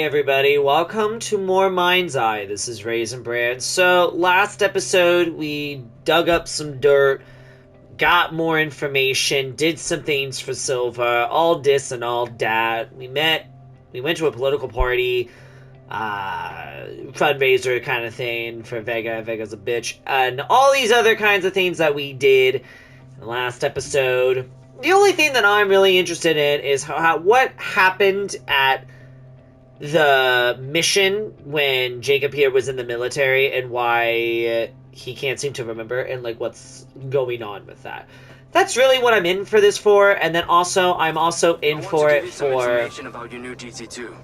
everybody, welcome to more MindsEye. This is RaisinBran. So, last episode we dug up some dirt, got more information, did some things for Silva, all this and all that. We went to a political party, fundraiser kind of thing for Vega. Vega's a bitch. And all these other kinds of things that we did in the last episode. The only thing that I'm really interested in is what happened at the mission when Jacob here was in the military and why he can't seem to remember and like what's going on with that. That's really what I'm in for this for, and then also I'm also in for it for information about your new DC-2.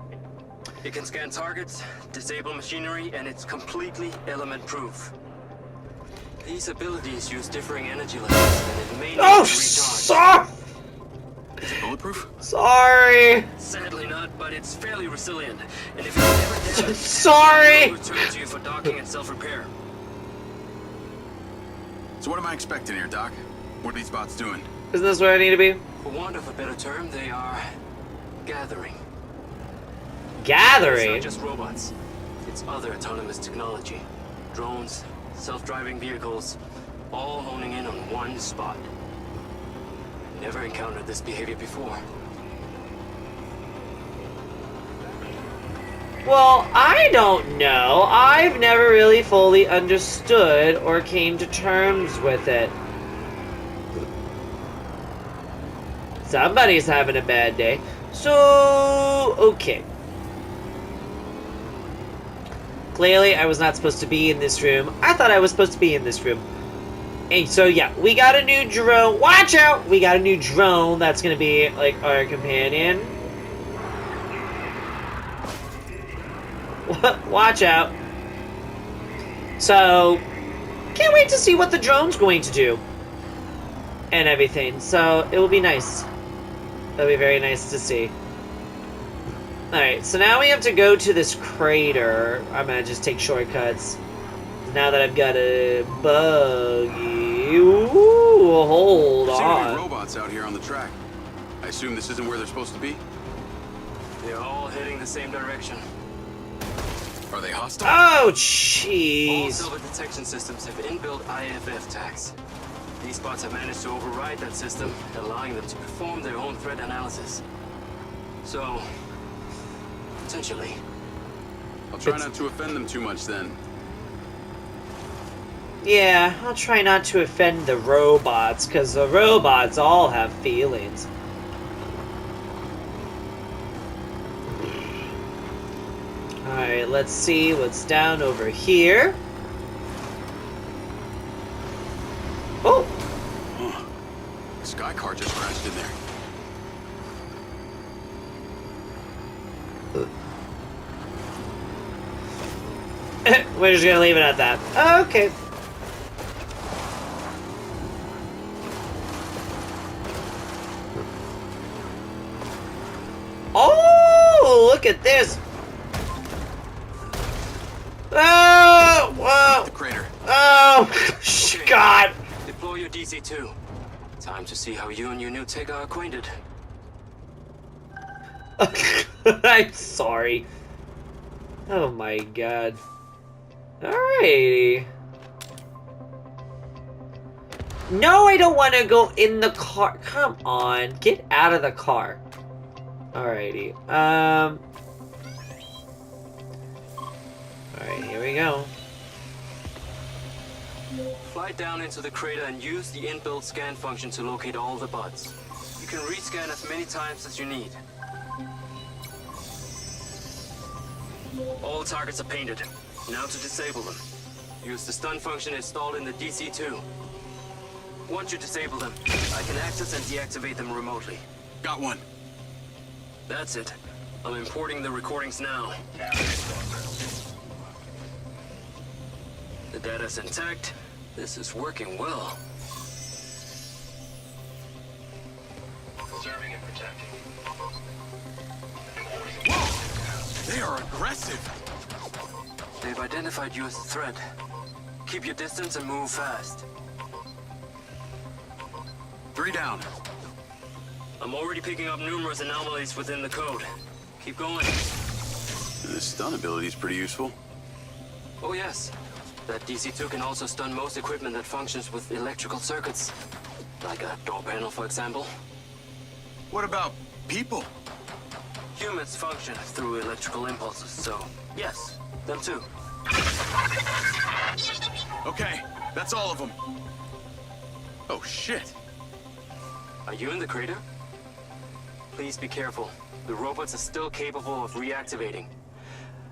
It can scan targets, disable machinery, and it's completely element-proof. These abilities use differing energy levels, and it may need to recharge. Sorry! Is it bulletproof? Sorry! Sadly not, but it's fairly resilient. And if it's ever damaged, sorry! it will return to you for docking and self-repair. So what am I expecting here, Doc? What are these bots doing? Isn't this where I need to be? For want of a better term, they are gathering. Gathering? It's not just robots. It's other autonomous technology. Drones, self-driving vehicles, all honing in on one spot. Never encountered this behavior before. Well, I don't know. I've never really fully understood or came to terms with it. Somebody's having a bad day. So, okay. Clearly, I was not supposed to be in this room. I thought I was supposed to be in this room. And so, yeah, we got a new drone. Watch out! We got a new drone that's gonna be, like, our companion. Watch out. So, can't wait to see what the drone's going to do. And everything. So, it will be nice. It'll be very nice to see. Alright, so now we have to go to this crater. I'm gonna just take shortcuts. Now that I've got a buggy. Ooh, hold on. Robots out here on the track. I assume this isn't where they're supposed to be? They're all heading the same direction. Are they hostile? Oh, All jeez. Silva detection systems have inbuilt IFF tags. These bots have managed to override that system, allowing them to perform their own threat analysis. So, potentially. I'll try not to offend them too much then. Yeah, I'll try not to offend the robots, because the robots all have feelings. Alright, let's see what's down over here. Oh! Huh. A sky car just crashed in there. We're just gonna leave it at that. Okay. Oh, look at this. Oh, whoa. The crater. Oh, God. Deploy your DC-2. Time to see how you and your new tech are acquainted. I'm sorry. Oh my God. Alrighty. No, I don't want to go in the car. Come on, get out of the car. Alrighty. Alright, here we go. Fly down into the crater and use the inbuilt scan function to locate all the bots. You can rescan as many times as you need. All targets are painted. Now to disable them. Use the stun function installed in the DC-2. Once you disable them, I can access and deactivate them remotely. Got one. That's it. I'm importing the recordings now. The data's intact. This is working well. Serving and protecting. Whoa! They are aggressive. They've identified you as a threat. Keep your distance and move fast. 3 down. I'm already picking up numerous anomalies within the code. Keep going. This stun ability is pretty useful. Oh yes. That DC-2 can also stun most equipment that functions with electrical circuits. Like a door panel, for example. What about people? Humans function through electrical impulses, so yes, them too. Okay, that's all of them. Oh shit. Are you in the crater? Please be careful. The robots are still capable of reactivating.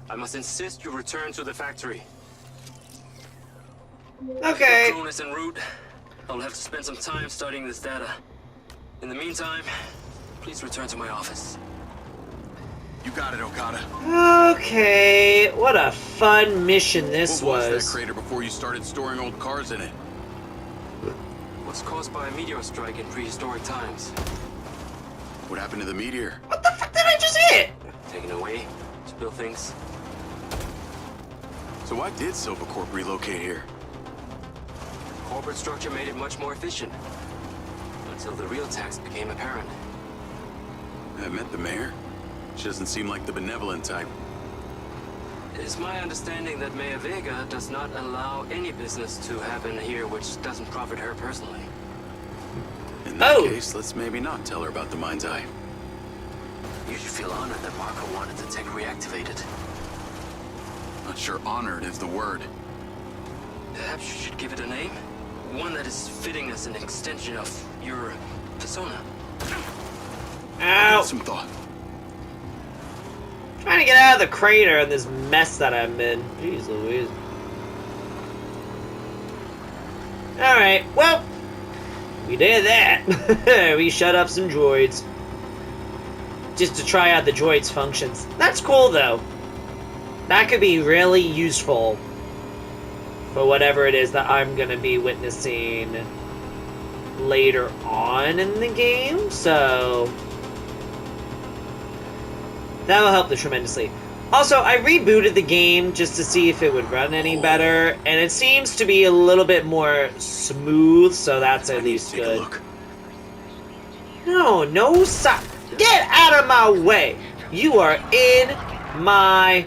I must insist you return to the factory. Okay. Drone is en route. I'll have to spend some time studying this data. In the meantime, please return to my office. You got it, Okada. Okay. What a fun mission this What was was. that crater before you started storing old cars in it? Was caused by a meteor strike in prehistoric times. What happened to the meteor? What the fuck did I just hit? Taken away, spill things. So why did Silvercorp relocate here? Corporate structure made it much more efficient. Until the real tax became apparent. I met the mayor. She doesn't seem like the benevolent type. It is my understanding that Mayor Vega does not allow any business to happen here which doesn't profit her personally. In that Oh. case, let's maybe not tell her about the MindsEye. You should feel honored that Marco wanted the tech reactivated. Not sure honored is the word. Perhaps you should give it a name? One that is fitting as an extension of your persona. Ow. Some thought. Trying to get out of the crater and this mess that I'm in. Jeez Louise. Alright, well, we did that. We shut up some droids. Just to try out the droids' functions. That's cool, though. That could be really useful for whatever it is that I'm going to be witnessing later on in the game, so that will help tremendously. Also, I rebooted the game just to see if it would run any better, and it seems to be a little bit more smooth, so that's at least Take a good. look. No, stop. Get out of my way. You are in my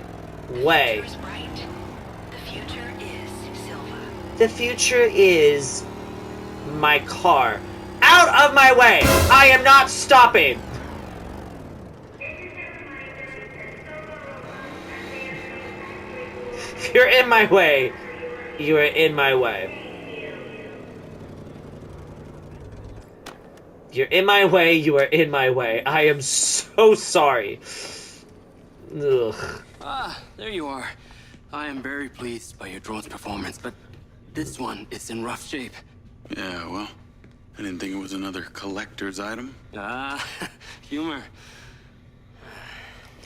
way. The future is my car. Out of my way! I am not stopping! If you're in my way, you are in my way. You're in my way, you are in my way. I am so sorry. Ugh. Ah, there you are. I am very pleased by your drone's performance, but this one is in rough shape. Yeah, well, I didn't think it was another collector's item. Ah, humor.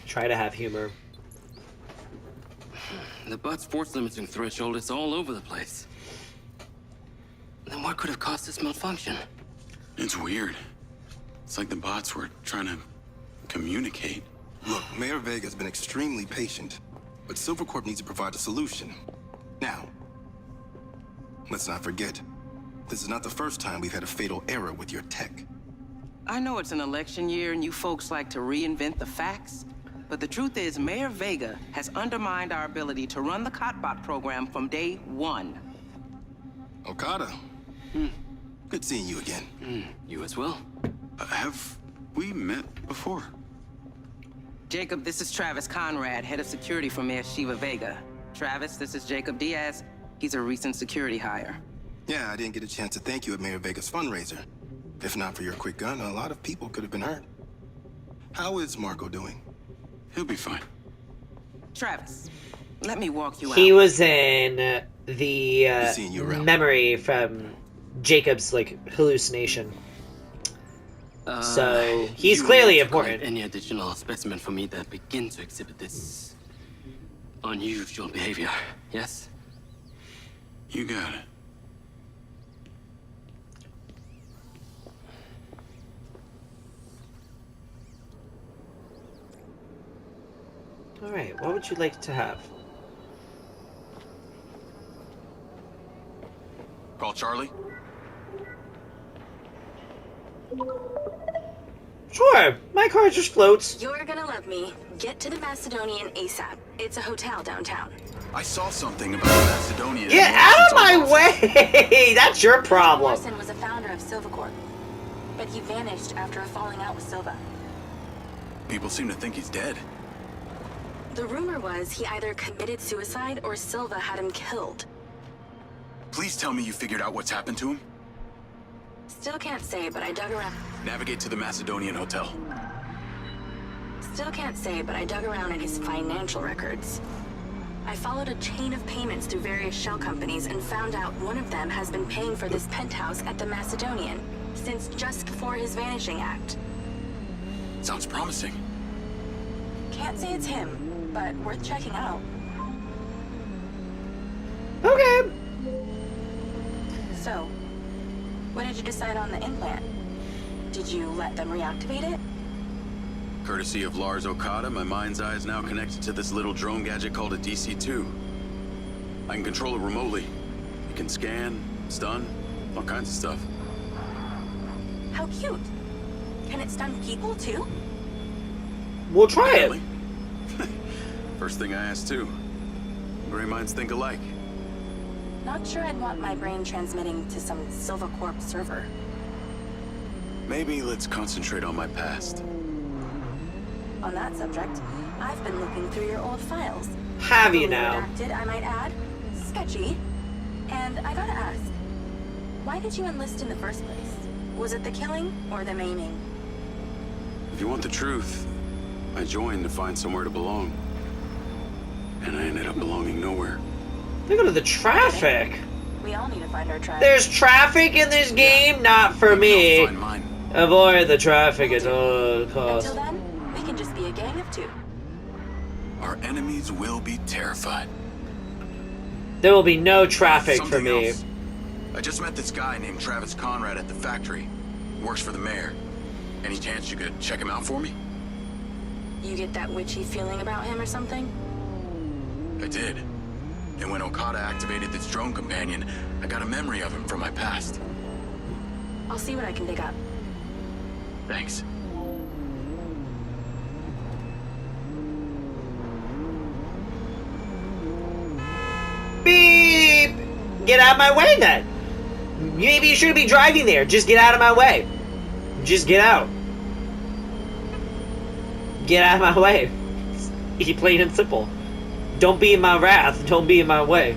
Try to have humor. The butt's force limiting threshold is all over the place. Then what could have caused this malfunction? It's weird. It's like the bots were trying to communicate. Look, Mayor Vega's been extremely patient, but Silvercorp needs to provide a solution. Now, let's not forget, this is not the first time we've had a fatal error with your tech. I know it's an election year and you folks like to reinvent the facts, but the truth is Mayor Vega has undermined our ability to run the Cotbot program from day one. Okada. Good seeing you again. You as well? Have we met before? Jacob, this is Travis Conrad, head of security for Mayor Shiva Vega. Travis, this is Jacob Diaz. He's a recent security hire. Yeah, I didn't get a chance to thank you at Mayor Vega's fundraiser. If not for your quick gun, a lot of people could have been hurt. How is Marco doing? He'll be fine. Travis, let me walk you out. He was in the seeing you around. memory from Jacob's hallucination. So he's You clearly need to collect important. Any additional specimen for me that begin to exhibit this unusual behavior, yes? You got it. All right, what would you like to have? Call Charlie. Sure, my car just floats. You're gonna love me. Get to the Macedonian ASAP. It's a hotel downtown. I saw something about the Macedonian. Get out of my way! That's your problem. Morrison was a founder of Silvercorp, but he vanished after a falling out with Silva. People seem to think he's dead. The rumor was he either committed suicide or Silva had him killed. Please tell me you figured out what's happened to him. Still can't say, but I dug around. Navigate to the Macedonian hotel. Still can't say, but I dug around in his financial records. I followed a chain of payments through various shell companies and found out one of them has been paying for this penthouse at the Macedonian since just before his vanishing act. Sounds promising. Can't say it's him, but worth checking out. Okay. So, what did you decide on the implant? Did you let them reactivate it? Courtesy of Lars Okada, my mind's eye is now connected to this little drone gadget called a DC-2. I can control it remotely. It can scan, stun, all kinds of stuff. How cute. Can it stun people too? We'll try it. Really? First thing I asked too. Gray minds think alike. Not sure I'd want my brain transmitting to some Silvercorp server. Maybe let's concentrate on my past. On that subject, I've been looking through your old files. Have you now? Redacted, I might add. Sketchy. And I gotta ask, why did you enlist in the first place? Was it the killing or the maiming? If you want the truth, I joined to find somewhere to belong. And I ended up belonging nowhere. Look at the traffic. We all need to find our tribe. There's traffic in this game, not for Maybe I'll me. find mine. Avoid the traffic at all costs. Until then, we can just be a gang of two. Our enemies will be terrified. There will be no traffic for Something me. else. I just met this guy named Travis Conrad at the factory. Works for the mayor. Any chance you could check him out for me? You get that witchy feeling about him or something? I did. And when Okada activated this drone companion, I got a memory of him from my past. I'll see what I can dig up. Thanks. Beep! Get out of my way then. Maybe you shouldn't be driving there. Just get out of my way. Just get out. Get out of my way. It's plain and simple. Don't be in my wrath. Don't be in my way.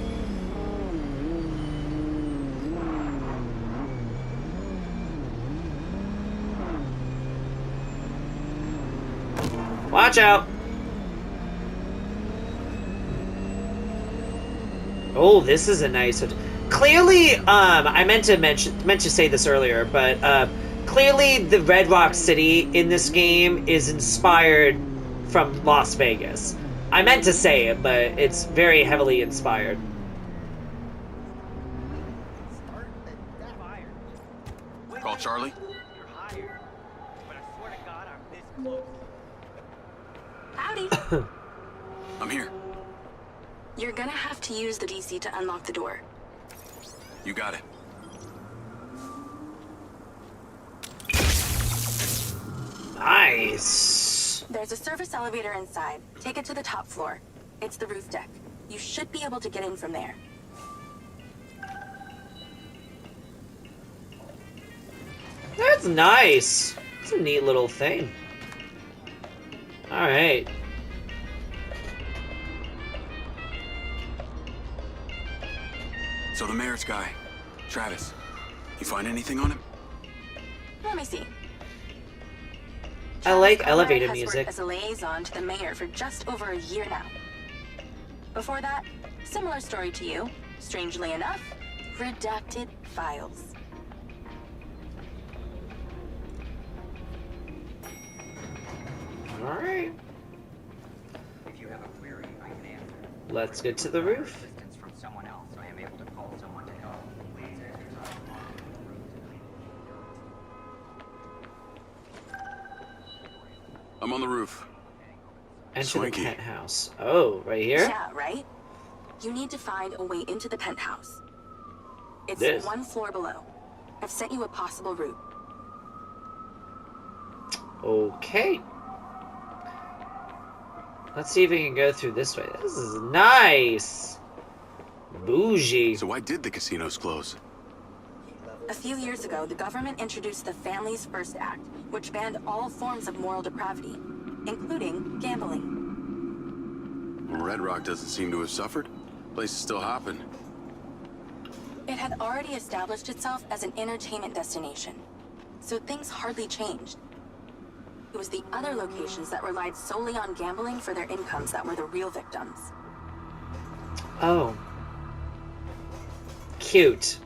Watch out. Oh, this is a nice hotel. Clearly, I meant to say this earlier, but clearly the Redrock City in this game is inspired from Las Vegas. I meant to say it, but it's very heavily inspired. Call Charlie. Howdy. I'm here. You're gonna have to use the DC to unlock the door. You got it. Nice. There's a service elevator inside. Take it to the top floor. It's the roof deck. You should be able to get in from there. That's nice. It's a neat little thing. Alright. So the mayor's guy, Travis, you find anything on him? Let me see. I like Travis elevator Conrad has music. worked as a liaison to the mayor for just over a year now. Before that, similar story to you. Strangely enough, redacted files. Alright. If you have a query, I can answer. Let's get to the roof. Assistance from someone else, I am able to call someone to help. Please exercise I'm on the roof. Enter Swanky. the penthouse. Oh, right here? Yeah, right? You need to find a way into the penthouse. It's This. one floor below. I've sent you a possible route. Okay. Let's see if we can go through this way. This is nice. Bougie. So why did the casinos close? A few years ago, the government introduced the Families First Act, which banned all forms of moral depravity, including gambling. Redrock doesn't seem to have suffered. Place is still hopping. It had already established itself as an entertainment destination, so things hardly changed. It was the other locations that relied solely on gambling for their incomes that were the real victims. Oh. Cute.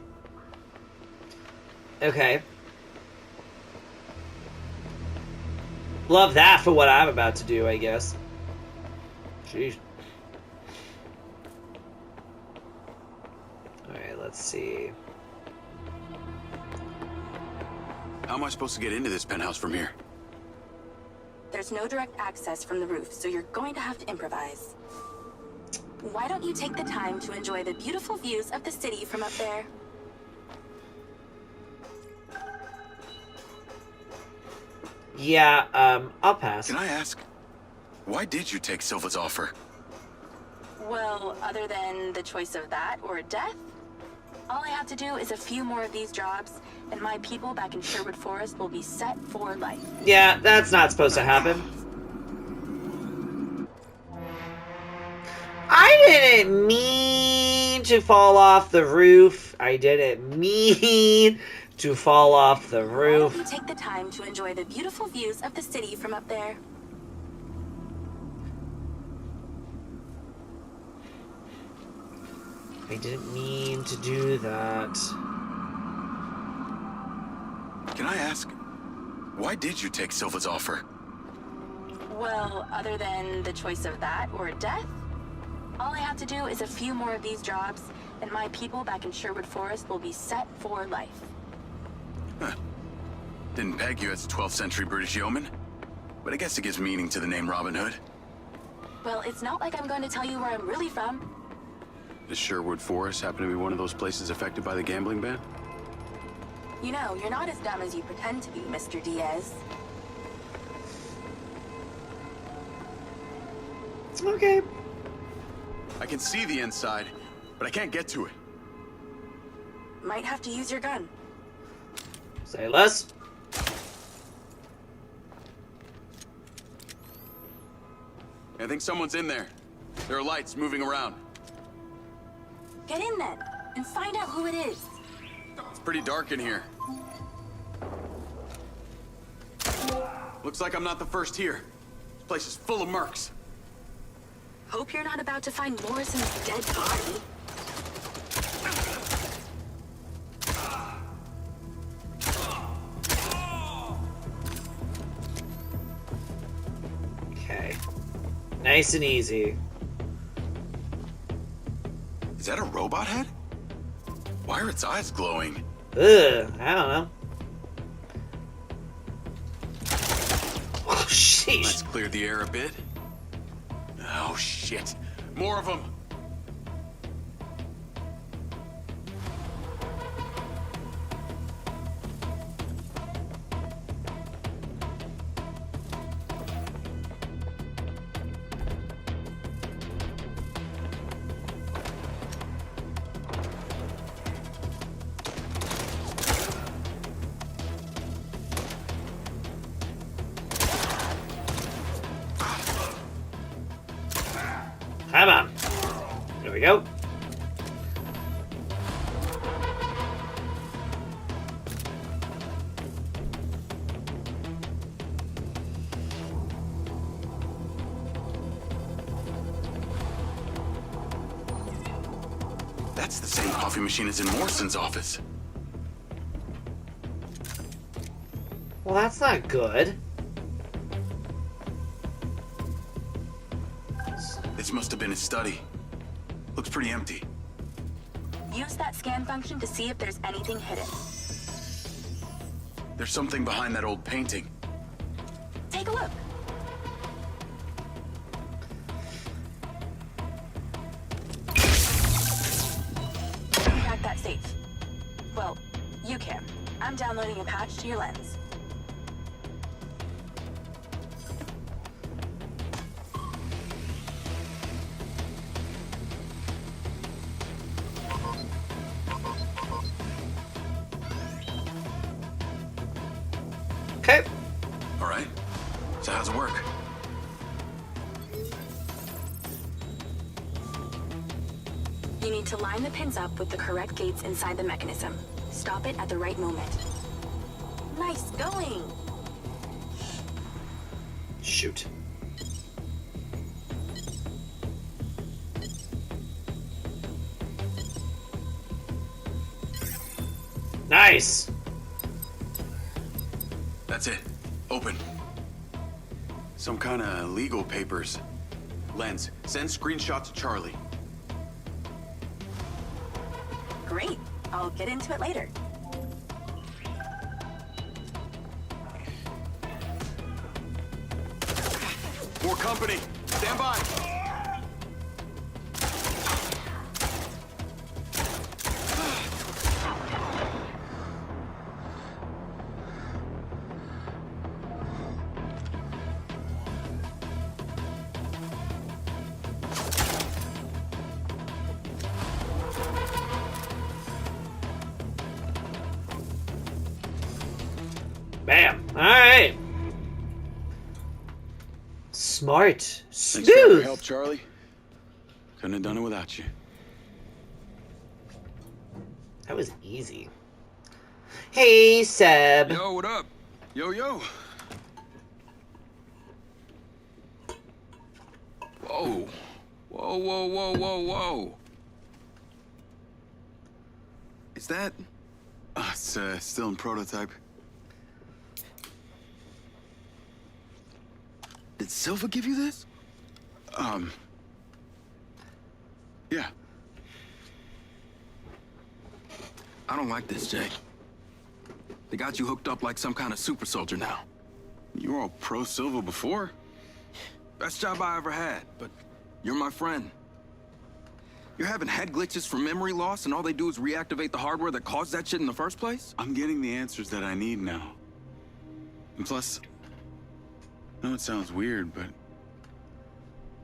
Okay. Love that for what I'm about to do, I guess. Jeez. Alright, let's see. How am I supposed to get into this penthouse from here? There's no direct access from the roof, so you're going to have to improvise. Why don't you take the time to enjoy the beautiful views of the city from up there? Yeah, I'll pass. Can I ask, why did you take Silva's offer? Well, other than the choice of that or death, all I have to do is a few more of these jobs, and my people back in Sherwood Forest will be set for life. Yeah, that's not supposed to happen. I didn't mean to fall off the roof. I didn't mean to fall off the Why roof. don't you take the time to enjoy the beautiful views of the city from up there? I didn't mean to do that. Can I ask, why did you take Silva's offer? Well, other than the choice of that or death, all I have to do is a few more of these jobs, and my people back in Sherwood Forest will be set for life. Huh. Didn't peg you as a 12th century British yeoman, but I guess it gives meaning to the name Robin Hood. Well, it's not like I'm going to tell you where I'm really from. Does Sherwood Forest happen to be one of those places affected by the gambling ban? You know, you're not as dumb as you pretend to be, Mr. Diaz. Okay. I can see the inside, but I can't get to it. Might have to use your gun. Say less. I think someone's in there. There are lights moving around. Get in then, and find out who it is. It's pretty dark in here. Looks like I'm not the first here. This place is full of mercs. Hope you're not about to find Morrison's dead body. Okay. Nice and easy. Is that a robot head? Why are its eyes glowing? Ugh, I don't know. Oh, sheesh. Let's clear the air a bit. Oh, shit. More of them. Come on. There we go. That's the same coffee machine as in Morrison's office. Well, that's not good. This must have been his study. Looks pretty empty. Use that scan function to see if there's anything hidden. There's something behind that old painting. Take a look. Crack that safe. Well, you can. I'm downloading a patch to your lens. Okay. All right. So how's it work? You need to line the pins up with the correct gates inside the mechanism. Stop it at the right moment. Nice going! Shoot. Nice! That's it. Open. Some kind of legal papers. Lens, send screenshot to Charlie. Great. I'll get into it later. More company. Stand by. Bam. Alright. Smart. Thanks for all your Smooth. help, Charlie. Couldn't have done it without you. That was easy. Hey, Seb. Yo, what up? Yo, yo. Whoa. Whoa, whoa, whoa, whoa, whoa. Is that... it's still in prototype. Did Silva give you this? Yeah. I don't like this, Jay. They got you hooked up like some kind of super soldier now. You were all pro Silva before? Best job I ever had, but you're my friend. You're having head glitches from memory loss, and all they do is reactivate the hardware that caused that shit in the first place? I'm getting the answers that I need now. And plus, I know it sounds weird, but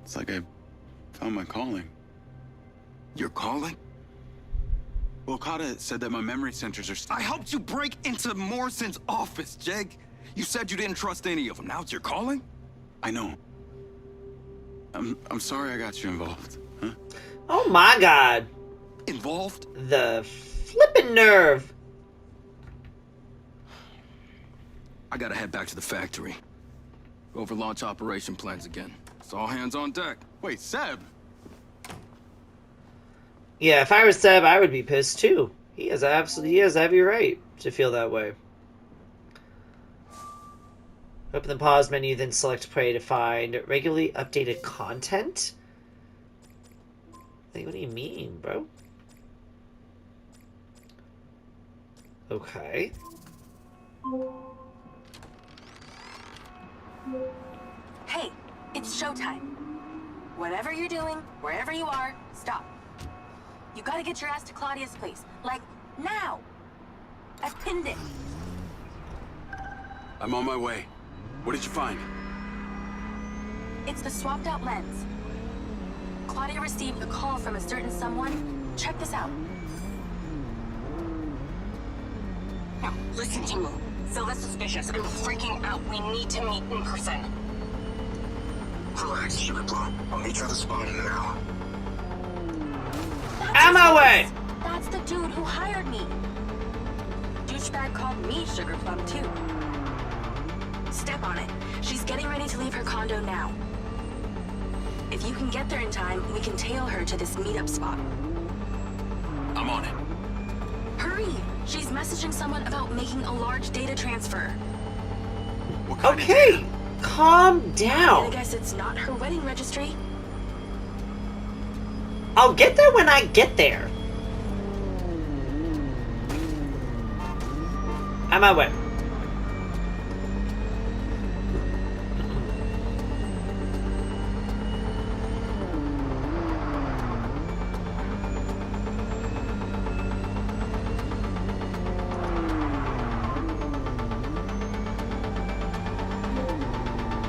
it's like I found my calling. Your calling? Well, Okada said that my memory centers are... I helped you break into Morrison's office, Jake. You said you didn't trust any of them. Now it's your calling? I know. I'm sorry I got you involved, huh? Oh my god. Involved? The flippin' nerve. I gotta head back to the factory. Go over launch operation plans again. It's all hands on deck. Wait, Seb? Yeah, if I was Seb, I would be pissed too. He has every right to feel that way. Open the pause menu, then select play to find regularly updated content? Like, what do you mean, bro? Okay. Hey, it's showtime. Whatever you're doing, wherever you are, stop. You gotta get your ass to Claudia's place. Like, now! I've pinned it. I'm on my way. What did you find? It's the swapped out lens. Claudia received a call from a certain someone. Check this out. Now, listen to me. Silva's suspicious. I'm freaking out. We need to meet in person. Relax, Sugar Plum. I'll meet you at the spot in an hour. Out my way! That's the dude who hired me. Douchebag called me Sugar Plum, too. Step on it. She's getting ready to leave her condo now. If you can get there in time, we can tail her to this meetup spot. I'm on it. Hurry! She's messaging someone about making a large data transfer. What kind of Okay, data? calm I down. guess it's not her wedding registry. I'll get there when I get there. On my way.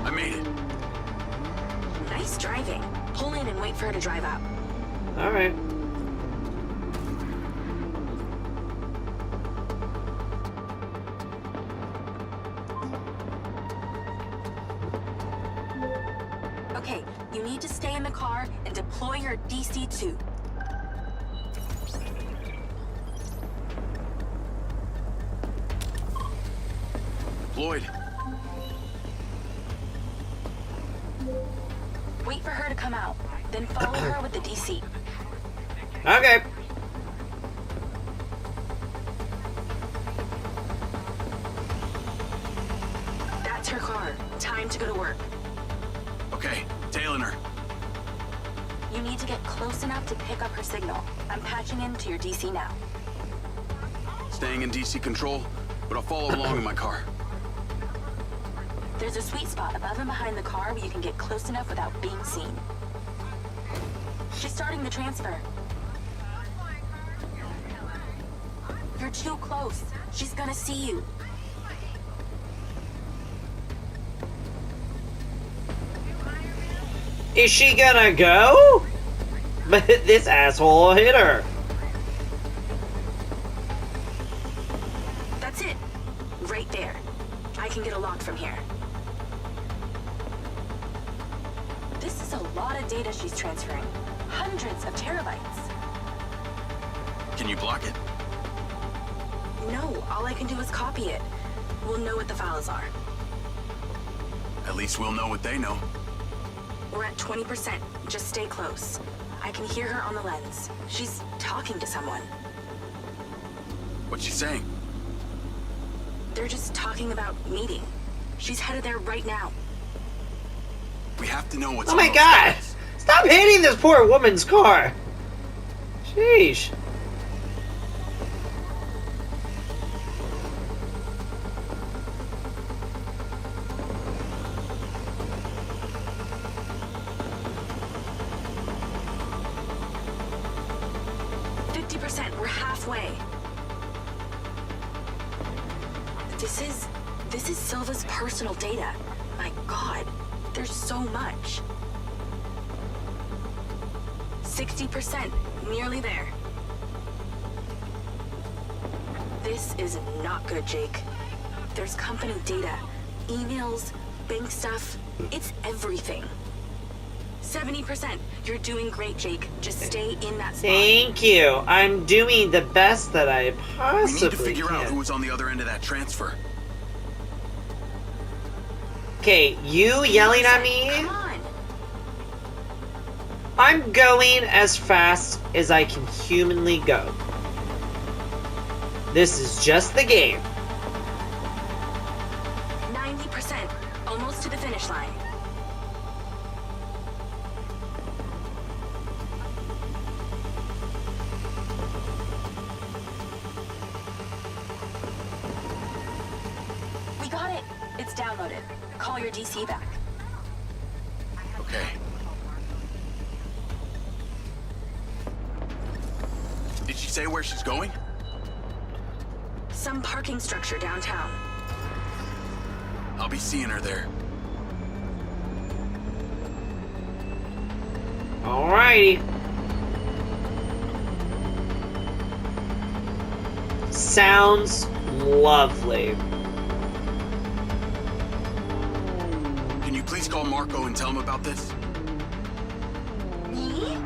I made it. Nice driving. Pull in and wait for her to drive out. All right. Okay, you need to stay in the car and deploy your DC-2. Deployed. Wait for her to come out, then follow her with the DC. Okay. That's her car. Time to go to work. Okay, tailing her. You need to get close enough to pick up her signal. I'm patching into your DC now. Staying in DC control, but I'll follow along in my car. There's a sweet spot above and behind the car where you can get close enough without being seen. She's starting the transfer. You're too close. She's gonna see you. Is she gonna go? But this asshole hit her. That's it. Right there. I can get a lock from here. This is a lot of data she's transferring. Hundreds of terabytes. Can you block it? No, all I can do is copy it. We'll know what the files are. At least we'll know what they know. We're at 20%. Just stay close. I can hear her on the lens. She's talking to someone. What's she saying? They're just talking about meeting. She's headed there right now. We have to know what's Oh on my those god! files. Stop hitting this poor woman's car! Sheesh. We're halfway. This is Silva's personal data. My god, there's so much. 60%, nearly there. This is not good, Jake. There's company data, emails, bank stuff. It's everything. 70%. You're doing great, Jake. Just stay in that spot. Thank you. I'm doing the best that I We possibly need to figure can. out who was on the other end of that transfer. Okay, you yelling at me? Come on. I'm going as fast as I can humanly go. This is just the game. 90%. Almost to the finish line. We got it. It's downloaded. Call your DC back. Okay. Did she say where she's going? Some parking structure downtown. I'll be seeing her there. Alrighty. Sounds lovely. Can you please call Marco and tell him about this? Me?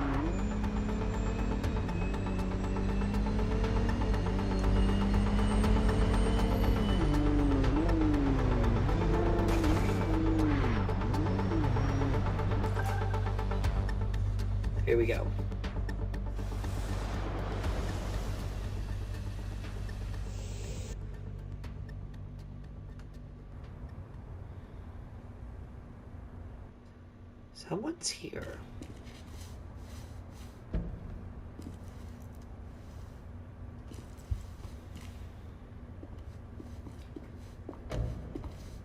Here we go. Someone's here.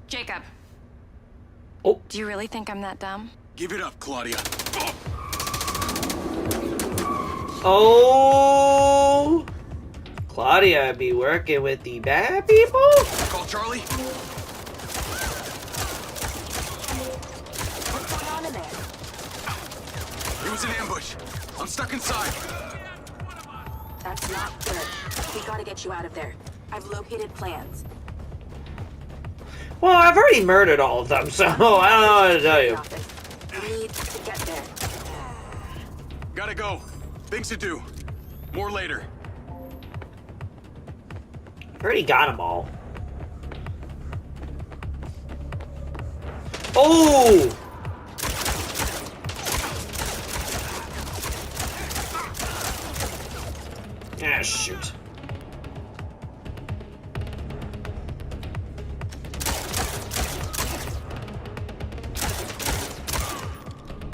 Jacob. Oh. Do you really think I'm that dumb? Give it up, Claudia. Oh, Claudia be working with the bad people? Call Charlie. What's going on in there? It was an ambush. I'm stuck inside. That's not good. We gotta get you out of there. I've located plans. Well, I've already murdered all of them, so I don't know what to tell you. Office. We need to get there. Gotta go. Things to do. More later. Already got them all. Oh! Ah, shoot.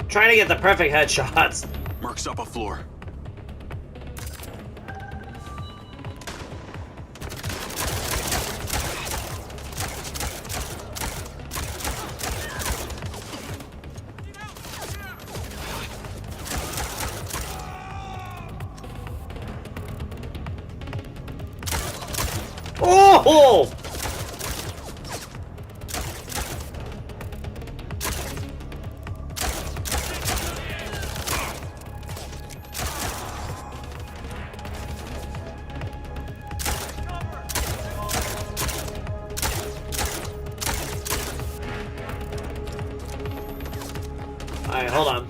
Trying to get the perfect headshots. Merc's up a floor. Oh! Alright, hold on.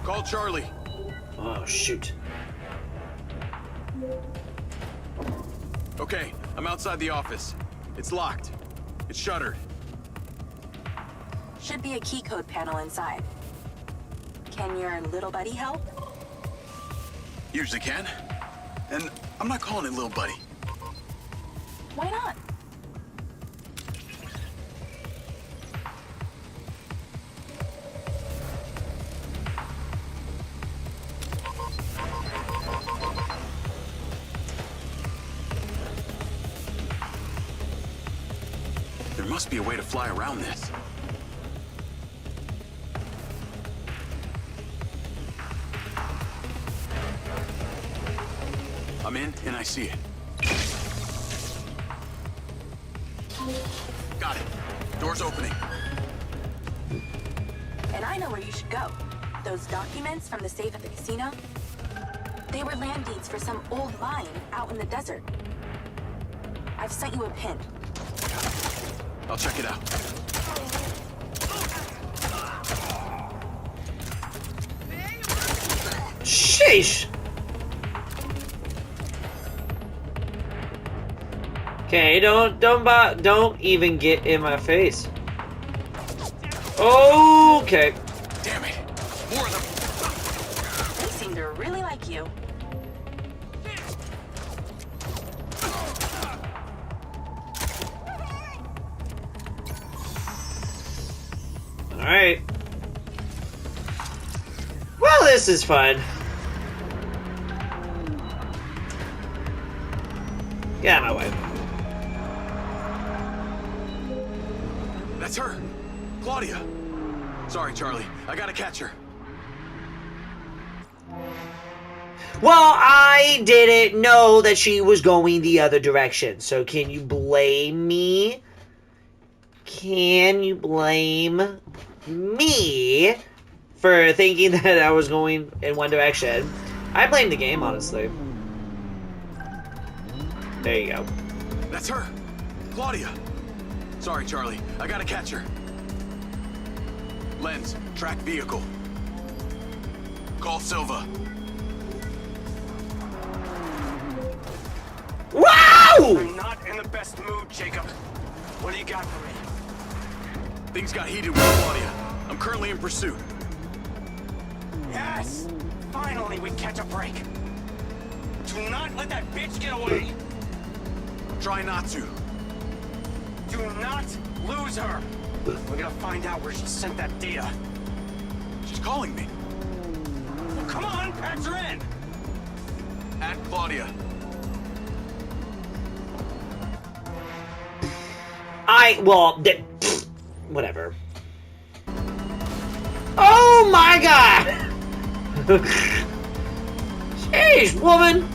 Call Charlie. Oh, shoot. Okay, I'm outside the office. It's locked. It's shuttered. Should be a key code panel inside. Can your little buddy help? Usually can. And I'm not calling it little buddy. Why not? There must be a way to fly around this. I'm in, and I see it. Got it. Door's opening. And I know where you should go. Those documents from the safe at the casino? They were land deeds for some old mine out in the desert. I've sent you a pin. I'll check it out. Sheesh! Okay, don't even get in my face. Okay. Damn it! More of them! They seem to really like you. Alright. Well, this is fun. Get out of my way. That's her! Claudia! Sorry, Charlie. I gotta catch her. Well, I didn't know that she was going the other direction, so can you blame me? Can you blame me for thinking that I was going in one direction? I blame the game, honestly. There you go. That's her! Claudia! Sorry, Charlie. I gotta catch her. Lens, track vehicle. Call Silva. Wow! I'm not in the best mood, Jacob. What do you got for me? Things got heated with Claudia. I'm currently in pursuit. Yes! Finally, we catch a break. Do not let that bitch get away. Try not to. Do not lose her. We're gonna find out where she sent that data. She's calling me. Well, come on, patch her in. At Claudia. Whatever. Oh my god! Jeez, woman!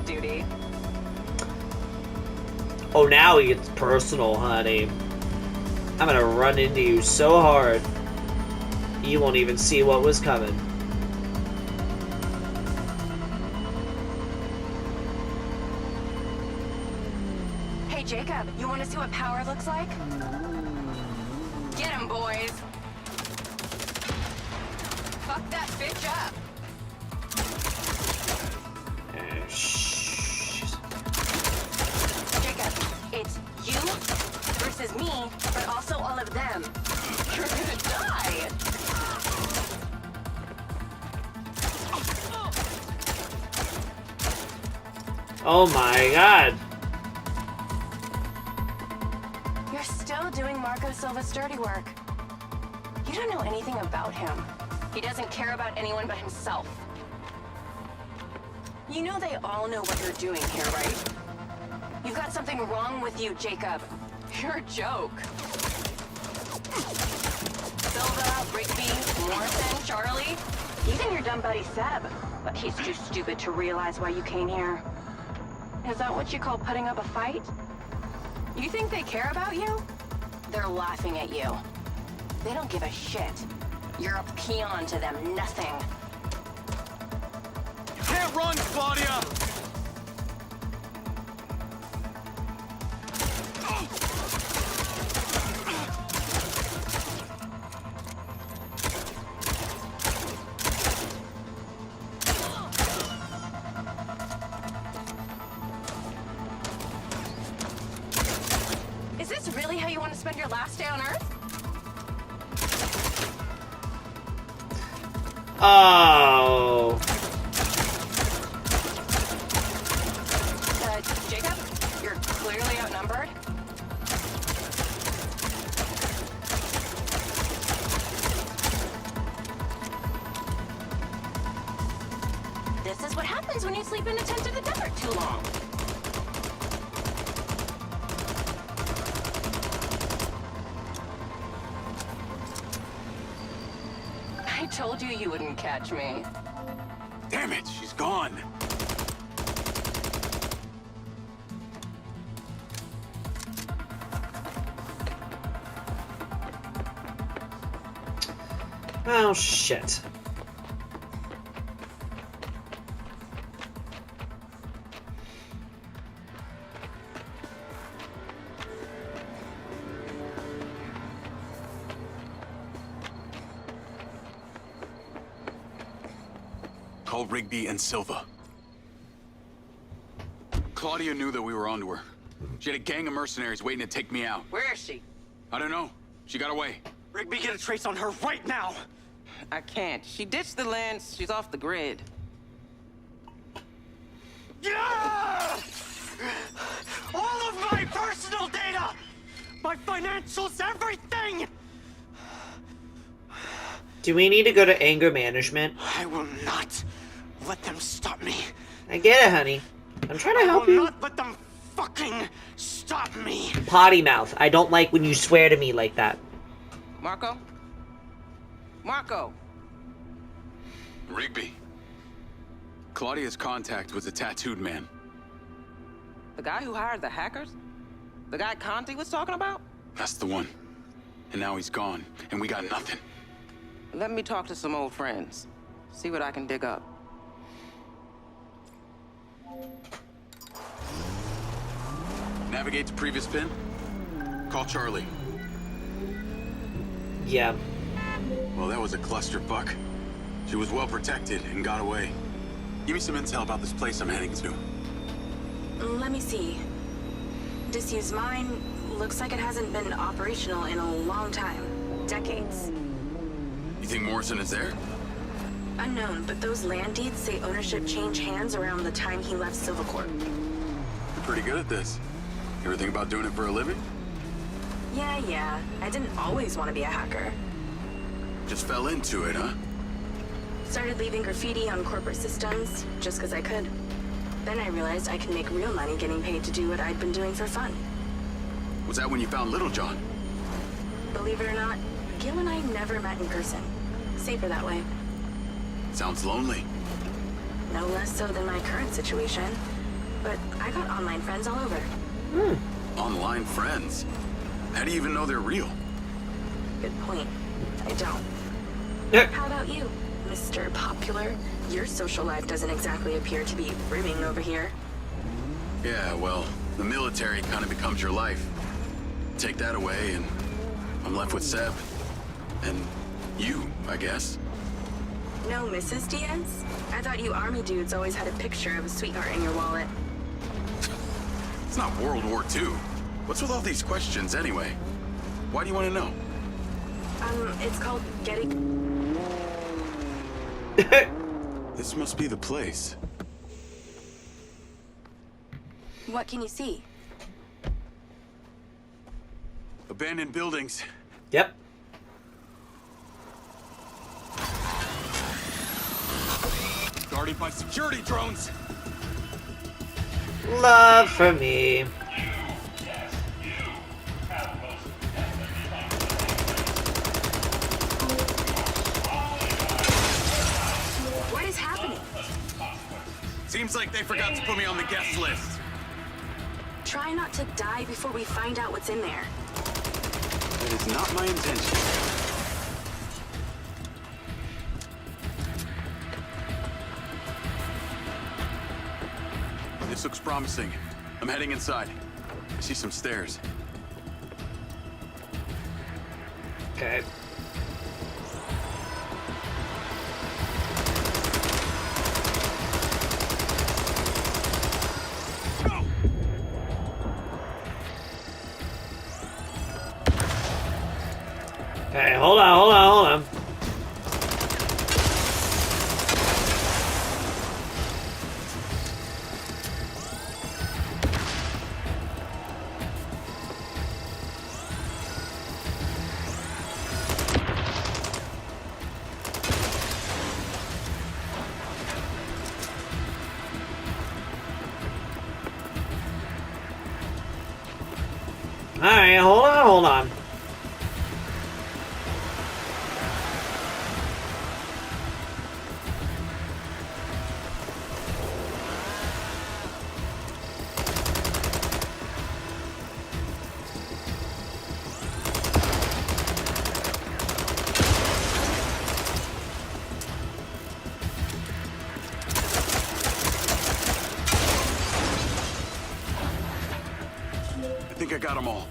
detective duty. Oh, now he gets personal, honey. I'm gonna run into you so hard, you won't even see what was coming. Hey, Jacob, you want to see what power looks like? Get him, boys. Fuck that bitch up. Jacob, it's you versus me, but also all of them. You're gonna die. Oh my god. You're still doing Marco Silva's dirty work. You don't know anything about him. He doesn't care about anyone but himself. You know they all know what you're doing here, right? You've got something wrong with you, Jacob. You're a joke. Silva, Rigby, Morrison, Charlie, even your dumb buddy Seb. But he's too stupid to realize why you came here. Is that what you call putting up a fight? You think they care about you? They're laughing at you. They don't give a shit. You're a peon to them, nothing. You can't run, Claudia! Is this really how you want to spend your last day on Earth? Oh. Jacob, you're clearly outnumbered. This is what happens when you sleep in a tent in the desert too long. I told you you wouldn't catch me. Damn it, she's gone. Oh, shit. Call Rigby and Silva. Claudia knew that we were onto her. She had a gang of mercenaries waiting to take me out. Where is she? I don't know. She got away. Rigby, get a trace on her right now! I can't. She ditched the lens. She's off the grid. Yeah! All of my personal data! My financials, everything! Do we need to go to anger management? I will not let them stop me. I get it, honey. I'm trying to help I will you. not let them fucking stop me. Potty mouth. I don't like when you swear to me like that. Marco? Marco! Rigby. Claudia's contact was a tattooed man. The guy who hired the hackers? The guy Conti was talking about? That's the one. And now he's gone, and we got nothing. Let me talk to some old friends. See what I can dig up. Navigate to previous pin. Call Charlie. Yeah. Well, that was a clusterfuck. She was well protected and got away. Give me some intel about this place I'm heading to. Let me see. Disused mine looks like it hasn't been operational in a long time. Decades. You think Morrison is there? Unknown, but those land deeds say ownership changed hands around the time he left Silvercorp. You're pretty good at this. You ever think about doing it for a living? Yeah. I didn't always want to be a hacker. Just fell into it, huh? Started leaving graffiti on corporate systems, just because I could. Then I realized I could make real money getting paid to do what I'd been doing for fun. Was that when you found Little John? Believe it or not, Gil and I never met in person. Safer that way. Sounds lonely. No less so than my current situation. but I got online friends all over. Online friends? How do you even know they're real? Good point. I don't. How about you, Mr. Popular? Your social life doesn't exactly appear to be brimming over here. Yeah, well, the military kind of becomes your life. Take that away and I'm left with Seb. And you, I guess. No Mrs. Diaz? I thought you army dudes always had a picture of a sweetheart in your wallet. It's not World War II. What's with all these questions anyway? Why do you want to know? It's called getting... This must be the place. What can you see? Abandoned buildings. Yep. Guarded by security drones. Love for me. What is happening? Seems like they forgot to put me on the guest list. Try not to die before we find out what's in there. That is not my intention. This looks promising. I'm heading inside. I see some stairs. Okay. Okay, hold on. Alright, hold on. I think I got them all.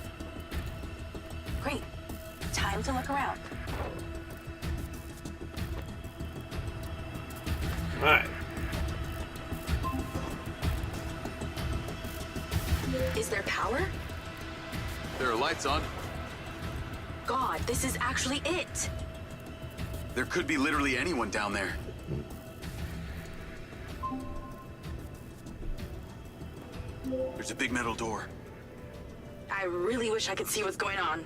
Great. Time to look around. Alright. Is there power? There are lights on. God, this is actually it. There could be literally anyone down there. There's a big metal door. I really wish I could see what's going on.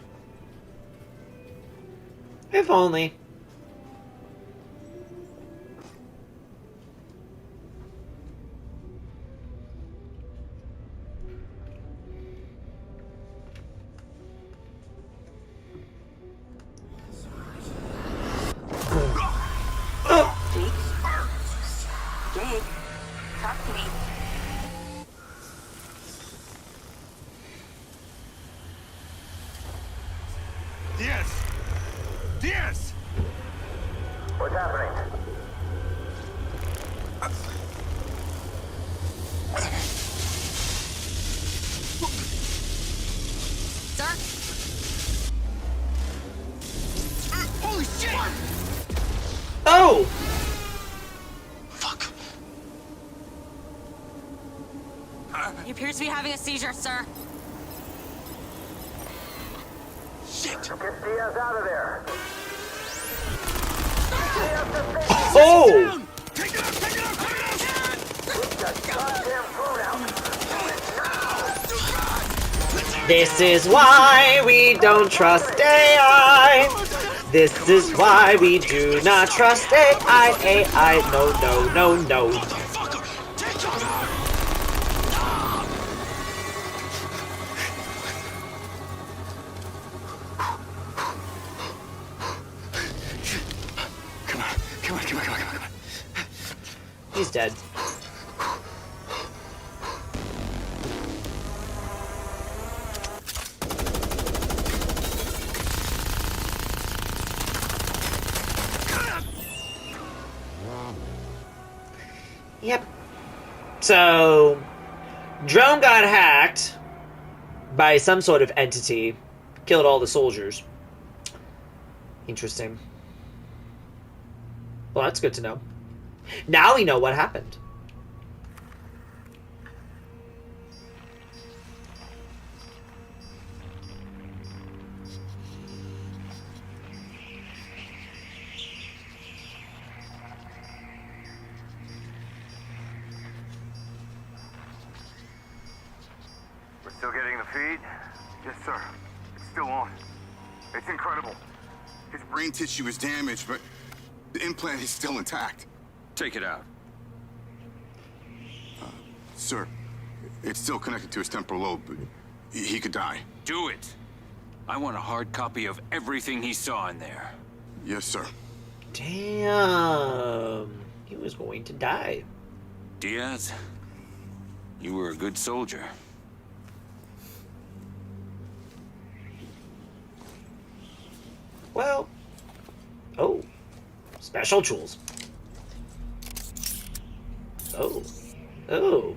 If only. Jake, talk to me. Diaz! What's happening? Holy shit! Oh! Fuck. He appears to be having a seizure, sir. Shit! Get Diaz out of there. Oh! Take it out! Take it out! Take it out! Put that goddamn phone out. This is why we don't trust AI. This is why we do not trust AI. No. Motherfucker! Take it out! Come on. He's dead. Yep. So, drone got hacked by some sort of entity, killed all the soldiers. Interesting. Well, that's good to know. Now we know what happened. We're still getting the feed? Yes, sir. It's still on. It's incredible. His brain tissue is damaged, but the implant is still intact. Take it out. Sir, it's still connected to his temporal lobe, but he could die. Do it. I want a hard copy of everything he saw in there. Yes, sir. Damn. He was going to die. Diaz, you were a good soldier. Well. Oh. Special tools. Oh. Oh.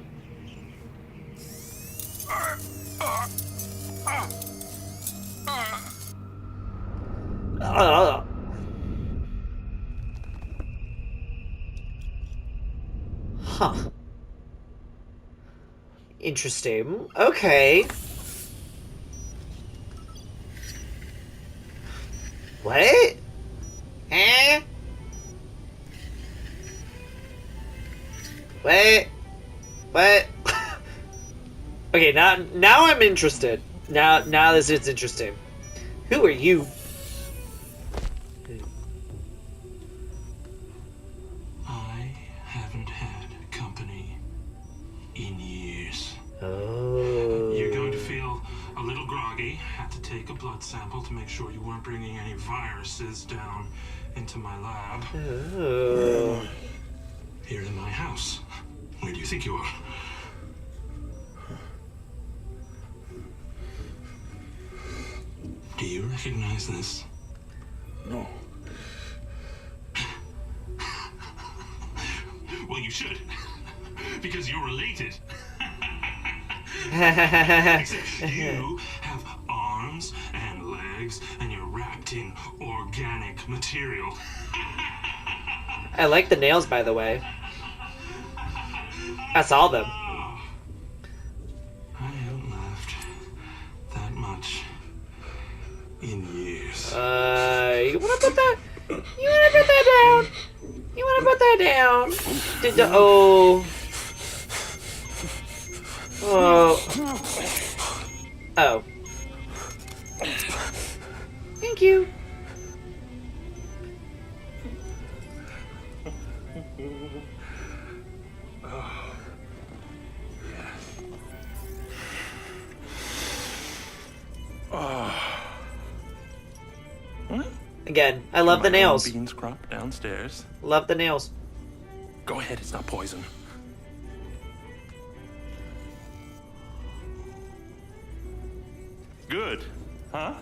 Huh. Interesting. Okay. What? Huh? What? What? Okay, now I'm interested. Now this is interesting. Who are you? I haven't had company in years. Oh. You're going to feel a little groggy. Had to take a blood sample to make sure you weren't bringing any viruses down into my lab. Oh. Here in my house. Where do you think you are? Do you recognize this? No. Well, you should. Because you're related. Except you have arms and legs, and you're wrapped in organic material. I like the nails, by the way. I saw them. I haven't laughed that much in years. You wanna put that? You wanna put that down? You wanna put that down? Oh. Oh. Oh. Thank you. Again, I love the nails. Beans crop downstairs. Love the nails. Go ahead, it's not poison. Good, huh?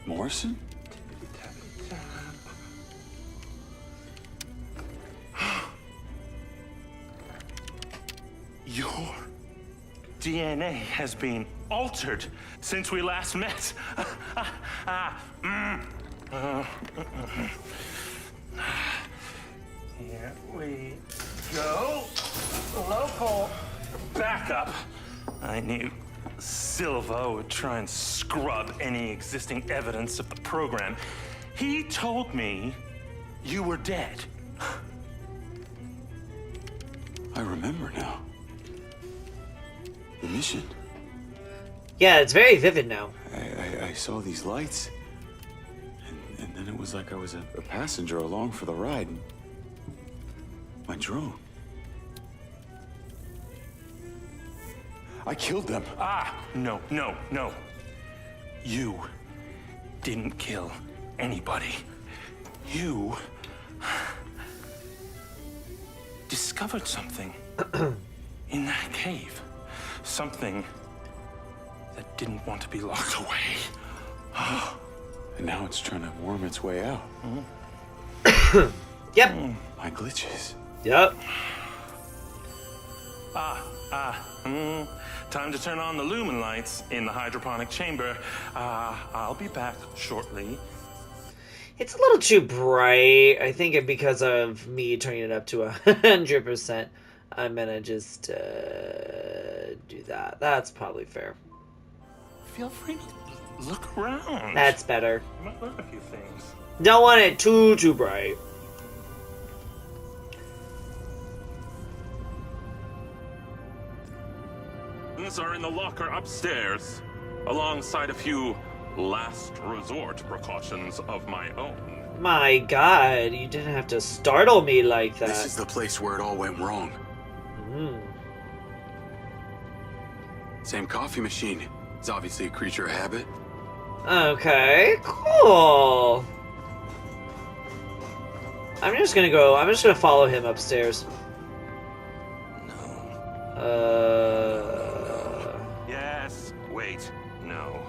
Morrison? Your DNA has been altered since we last met. Here we go. Local backup. I knew Silva would try and scrub any existing evidence of the program. He told me you were dead. I remember now. The mission. Yeah, it's very vivid now. I saw these lights, and then it was like I was a passenger along for the ride. My drone. I killed them. No. You didn't kill anybody. You discovered something in that cave. Something that didn't want to be locked away. And now it's trying to worm its way out. Yep. My glitches. Yep. Time to turn on the lumen lights in the hydroponic chamber. I'll be back shortly. It's a little too bright. I think it because of me turning it up to 100%. I'm gonna just do that. That's probably fair. Feel free to look around. That's better. You might learn a few things. Don't want it too bright. Things are in the locker upstairs, alongside a few last resort precautions of my own. My God, you didn't have to startle me like that. This is the place where it all went wrong. Same coffee machine. It's obviously a creature of habit. Okay, cool. I'm just gonna follow him upstairs. Yes. Wait. No.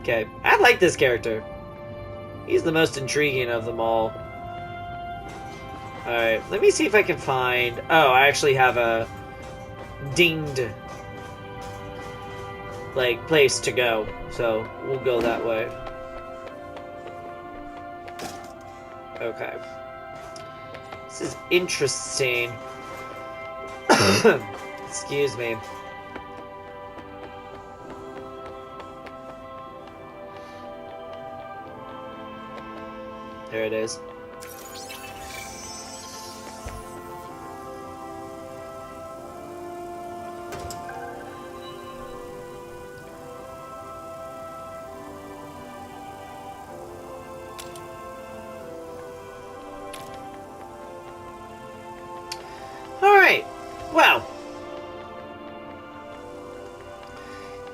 Okay, I like this character. He's the most intriguing of them all. Alright, let me see if I can find... Oh, I actually have a dinged place to go. So, we'll go that way. Okay. This is interesting. Excuse me. There it is. Alright. Well.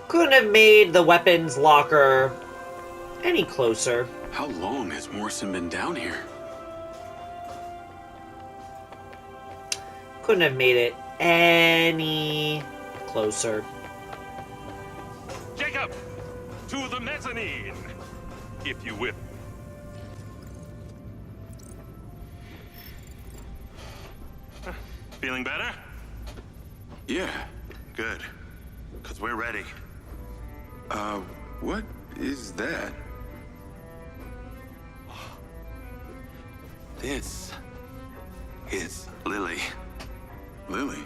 Couldn't have made the weapons locker any closer. How long has Morrison been down here? Couldn't have made it any closer. Jacob! To the mezzanine! If you will. Feeling better? Yeah. Good. Because we're ready. What is that? This is Lily. Lily?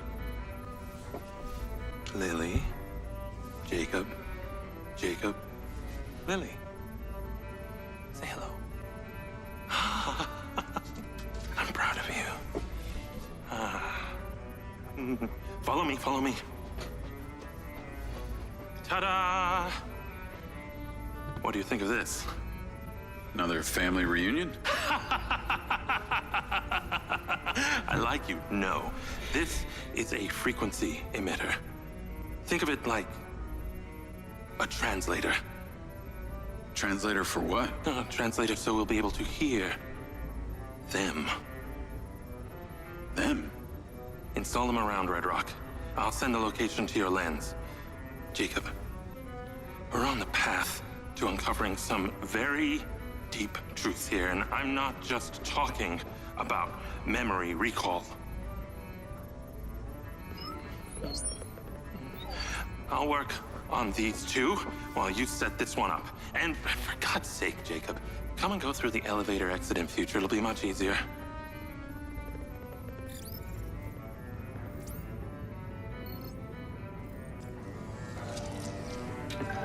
Lily. Jacob. Jacob. Lily. Say hello. I'm proud of you. Follow me, follow me. Ta-da! What do you think of this? Another family reunion? I like you. No. This is a frequency emitter. Think of it like a translator. Translator for what? Translator so we'll be able to hear them. Them? Install them around Redrock. I'll send the location to your lens. Jacob, we're on the path to uncovering some very deep truths here, and I'm not just talking about memory recall. I'll work on these two while you set this one up. And for God's sake, Jacob, come and go through the elevator exit in future. It'll be much easier.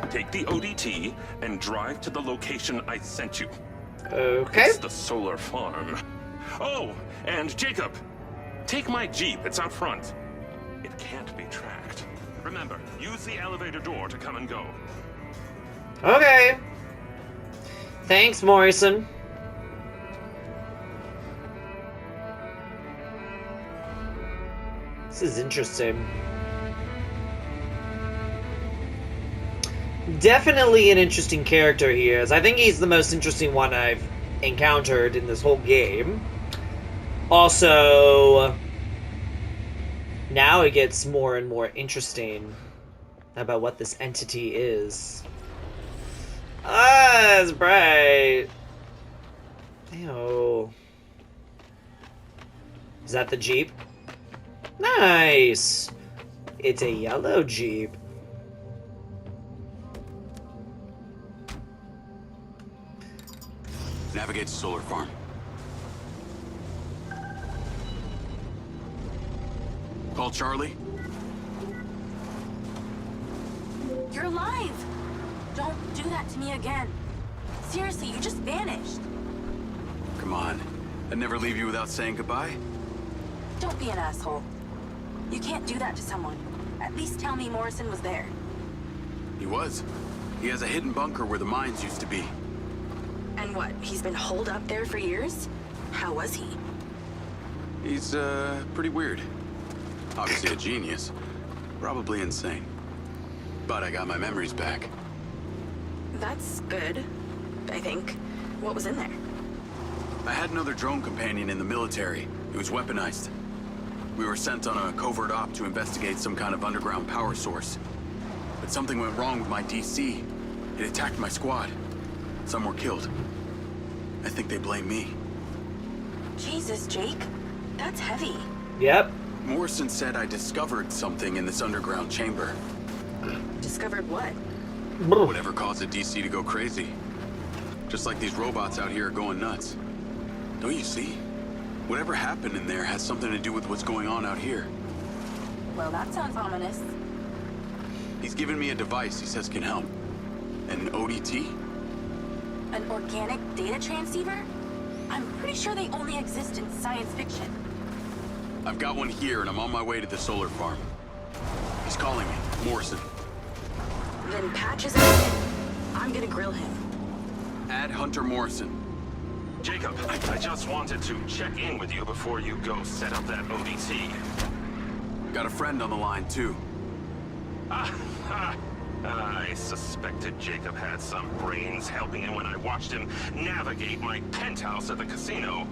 Take the ODT and drive to the location I sent you. Okay. It's the solar farm. Oh, and Jacob, take my Jeep. It's out front. It can't be tracked. Remember, use the elevator door to come and go. Okay. Thanks, Morrison. This is interesting. Definitely an interesting character he is. I think he's the most interesting one I've encountered in this whole game. Also, now it gets more and more interesting about what this entity is. Ah, it's bright. Ew. Is that the Jeep? Nice! It's a yellow Jeep. Navigate to solar farm. Call Charlie. You're alive! Don't do that to me again. Seriously, you just vanished. Come on. I'd never leave you without saying goodbye. Don't be an asshole. You can't do that to someone. At least tell me Morrison was there. He was. He has a hidden bunker where the mines used to be. And what, he's been holed up there for years? How was he? He's, pretty weird. Obviously a genius. Probably insane. But I got my memories back. That's good, I think. What was in there? I had another drone companion in the military. He was weaponized. We were sent on a covert op to investigate some kind of underground power source. But something went wrong with my DC. It attacked my squad. Some were killed. I think they blame me. Jesus, Jake. That's heavy. Yep. Morrison said I discovered something in this underground chamber. Discovered what? Whatever caused the DC to go crazy. Just like these robots out here are going nuts. Don't you see? Whatever happened in there has something to do with what's going on out here. Well, that sounds ominous. He's given me a device he says can help. An ODT? An organic data transceiver? I'm pretty sure they only exist in science fiction. I've got one here and I'm on my way to the solar farm. He's calling me, Morrison. Then patch his ass in. I'm gonna grill him. Add Hunter Morrison. Jacob, I just wanted to check in with you before you go set up that ODT. Got a friend on the line, too. I suspected Jacob had some brains helping him when I watched him navigate my penthouse at the casino.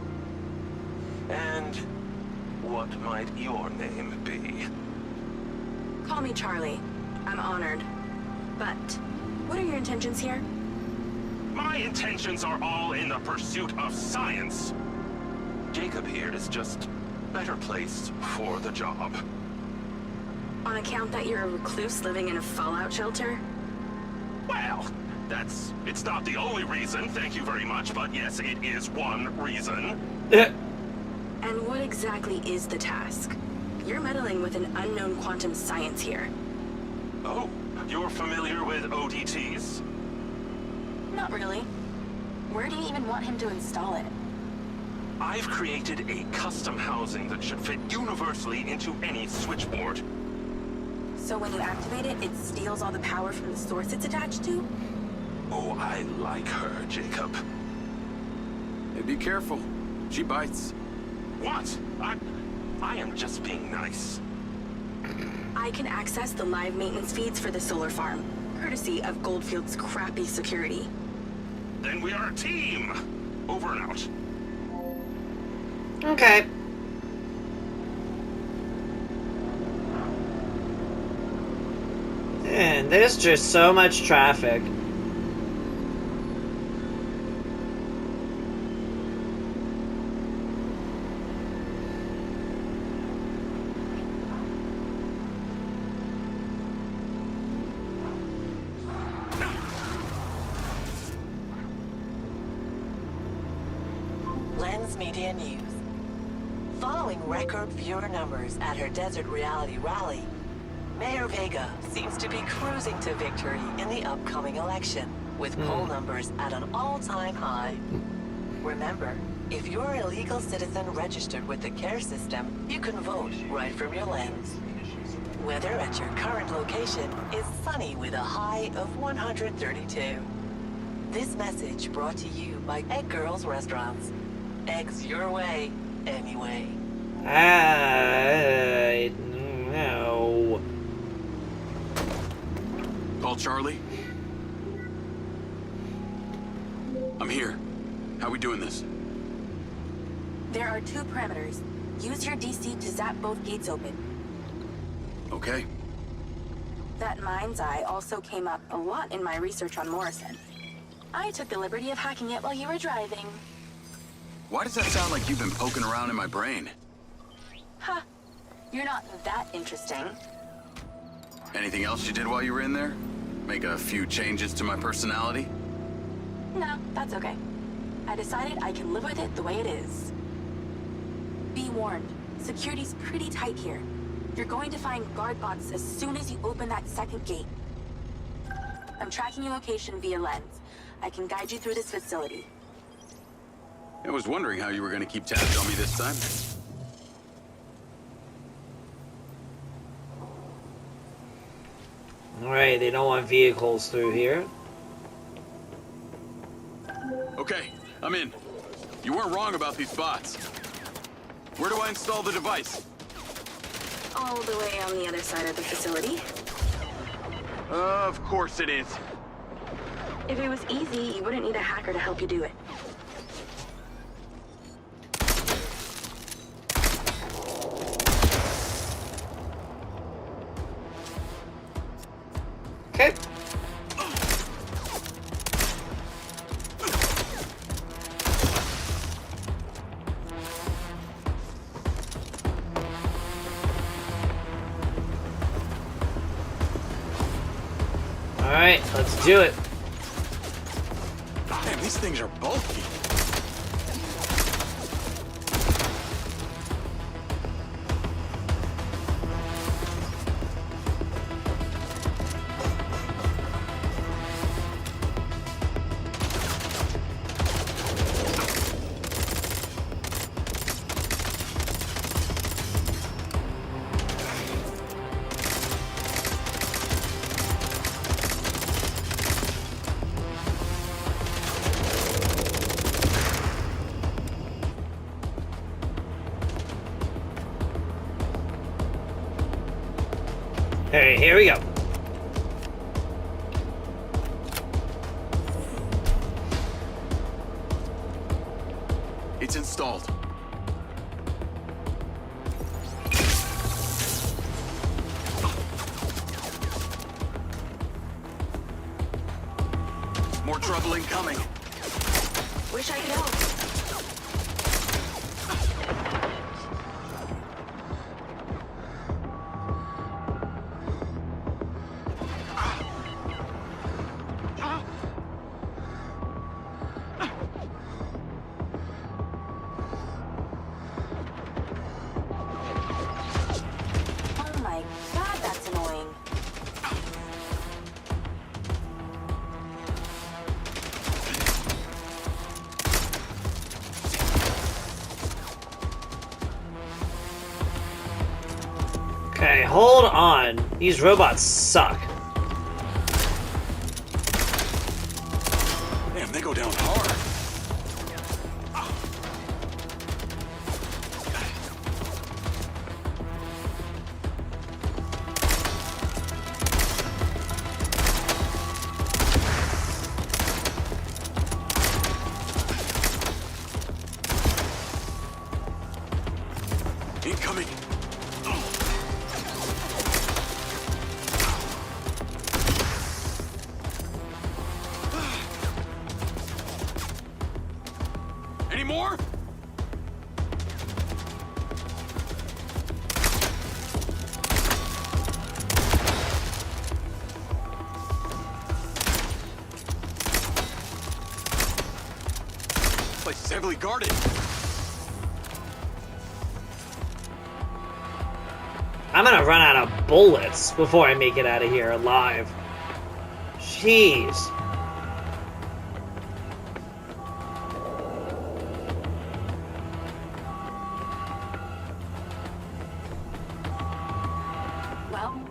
And what might your name be? Call me Charlie. I'm honored. But what are your intentions here? My intentions are all in the pursuit of science. Jacob here is just better placed for the job. On account that you're a recluse living in a fallout shelter? Well, it's not the only reason, thank you very much, but yes, it is one reason. And what exactly is the task? You're meddling with an unknown quantum science here. Oh, you're familiar with ODTs? Not really. Where do you even want him to install it? I've created a custom housing that should fit universally into any switchboard. So when you activate it, it steals all the power from the source it's attached to? Oh, I like her, Jacob. Hey, be careful. She bites. What? I am just being nice. I can access the live maintenance feeds for the solar farm, courtesy of Goldfield's crappy security. Then we are a team! Over and out. Okay. And there's just so much traffic. Lens Media News. Following record viewer numbers at her Desert Reality rally, Mayor Vega seems to be cruising to victory in the upcoming election, with poll numbers at an all-time high. Remember, if you're a legal citizen registered with the care system, you can vote right from your lens. Weather at your current location is sunny with a high of 132. This message brought to you by Egg Girls Restaurants. Eggs your way, anyway. I know. Call Charlie. I'm here. How we doing this? There are two parameters. Use your DC to zap both gates open. Okay. That MindsEye also came up a lot in my research on Morrison. I took the liberty of hacking it while you were driving. Why does that sound like you've been poking around in my brain? Huh. You're not that interesting. Anything else you did while you were in there? Make a few changes to my personality? No, that's okay. I decided I can live with it the way it is. Be warned, security's pretty tight here. You're going to find guard bots as soon as you open that second gate. I'm tracking your location via lens. I can guide you through this facility. I was wondering how you were going to keep tabs on me this time. Alright, they don't want vehicles through here. Okay, I'm in. You weren't wrong about these bots. Where do I install the device? All the way on the other side of the facility. Of course it is. If it was easy, you wouldn't need a hacker to help you do it. Okay. Alright, let's do it. Damn, these things are bulky. Hey, here we go. It's installed. More trouble incoming. Wish I could help. Oh my god, that's annoying. Okay, hold on. These robots suck. Damn, they go down hard. Incoming. Any more? This place is heavily guarded. I'm gonna run out of bullets before I make it out of here alive. Jeez. Well,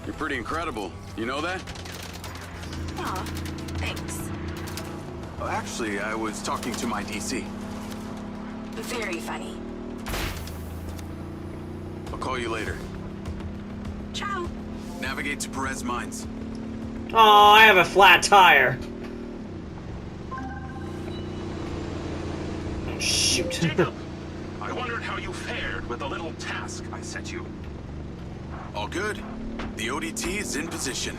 You're pretty incredible. You know that? aw, thanks. Well, actually, I was talking to my DC. Very funny. I'll call you later. Ciao. Navigate to Perez Mines. Oh, I have a flat tire. Oh, shoot. Jacob, I wondered how you fared with the little task I set you. All good. The ODT is in position.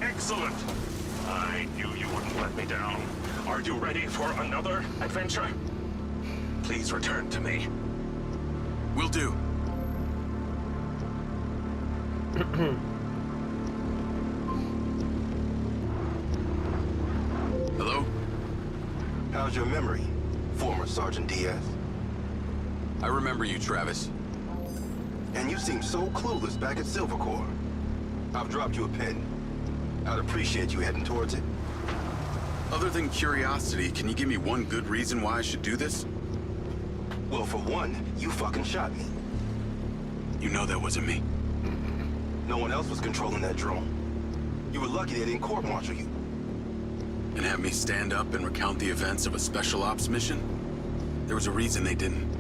Excellent. I knew you wouldn't let me down. Are you ready for another adventure? Please return to me. Will do. Hello? How's your memory, former Sergeant Diaz? I remember you, Travis. And you seem so clueless back at Silver Corps. I've dropped you a pin. I'd appreciate you heading towards it. Other than curiosity, can you give me one good reason why I should do this? Well, for one, you fucking shot me. You know that wasn't me. No one else was controlling that drone. You were lucky they didn't court-martial you. And have me stand up and recount the events of a special ops mission? There was a reason they didn't.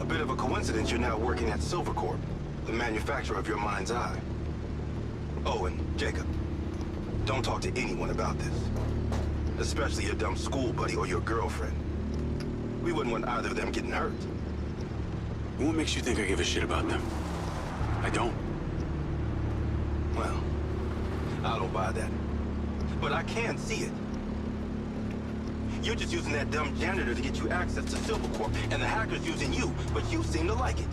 A bit of a coincidence you're now working at Silver Corp, the manufacturer of your MindsEye. Oh, and Jacob, don't talk to anyone about this. Especially your dumb school buddy or your girlfriend. We wouldn't want either of them getting hurt. What makes you think I give a shit about them? I don't. Well, I don't buy that. But I can see it. You're just using that dumb janitor to get you access to Silver Corp, and the hacker's using you, but you seem to like it.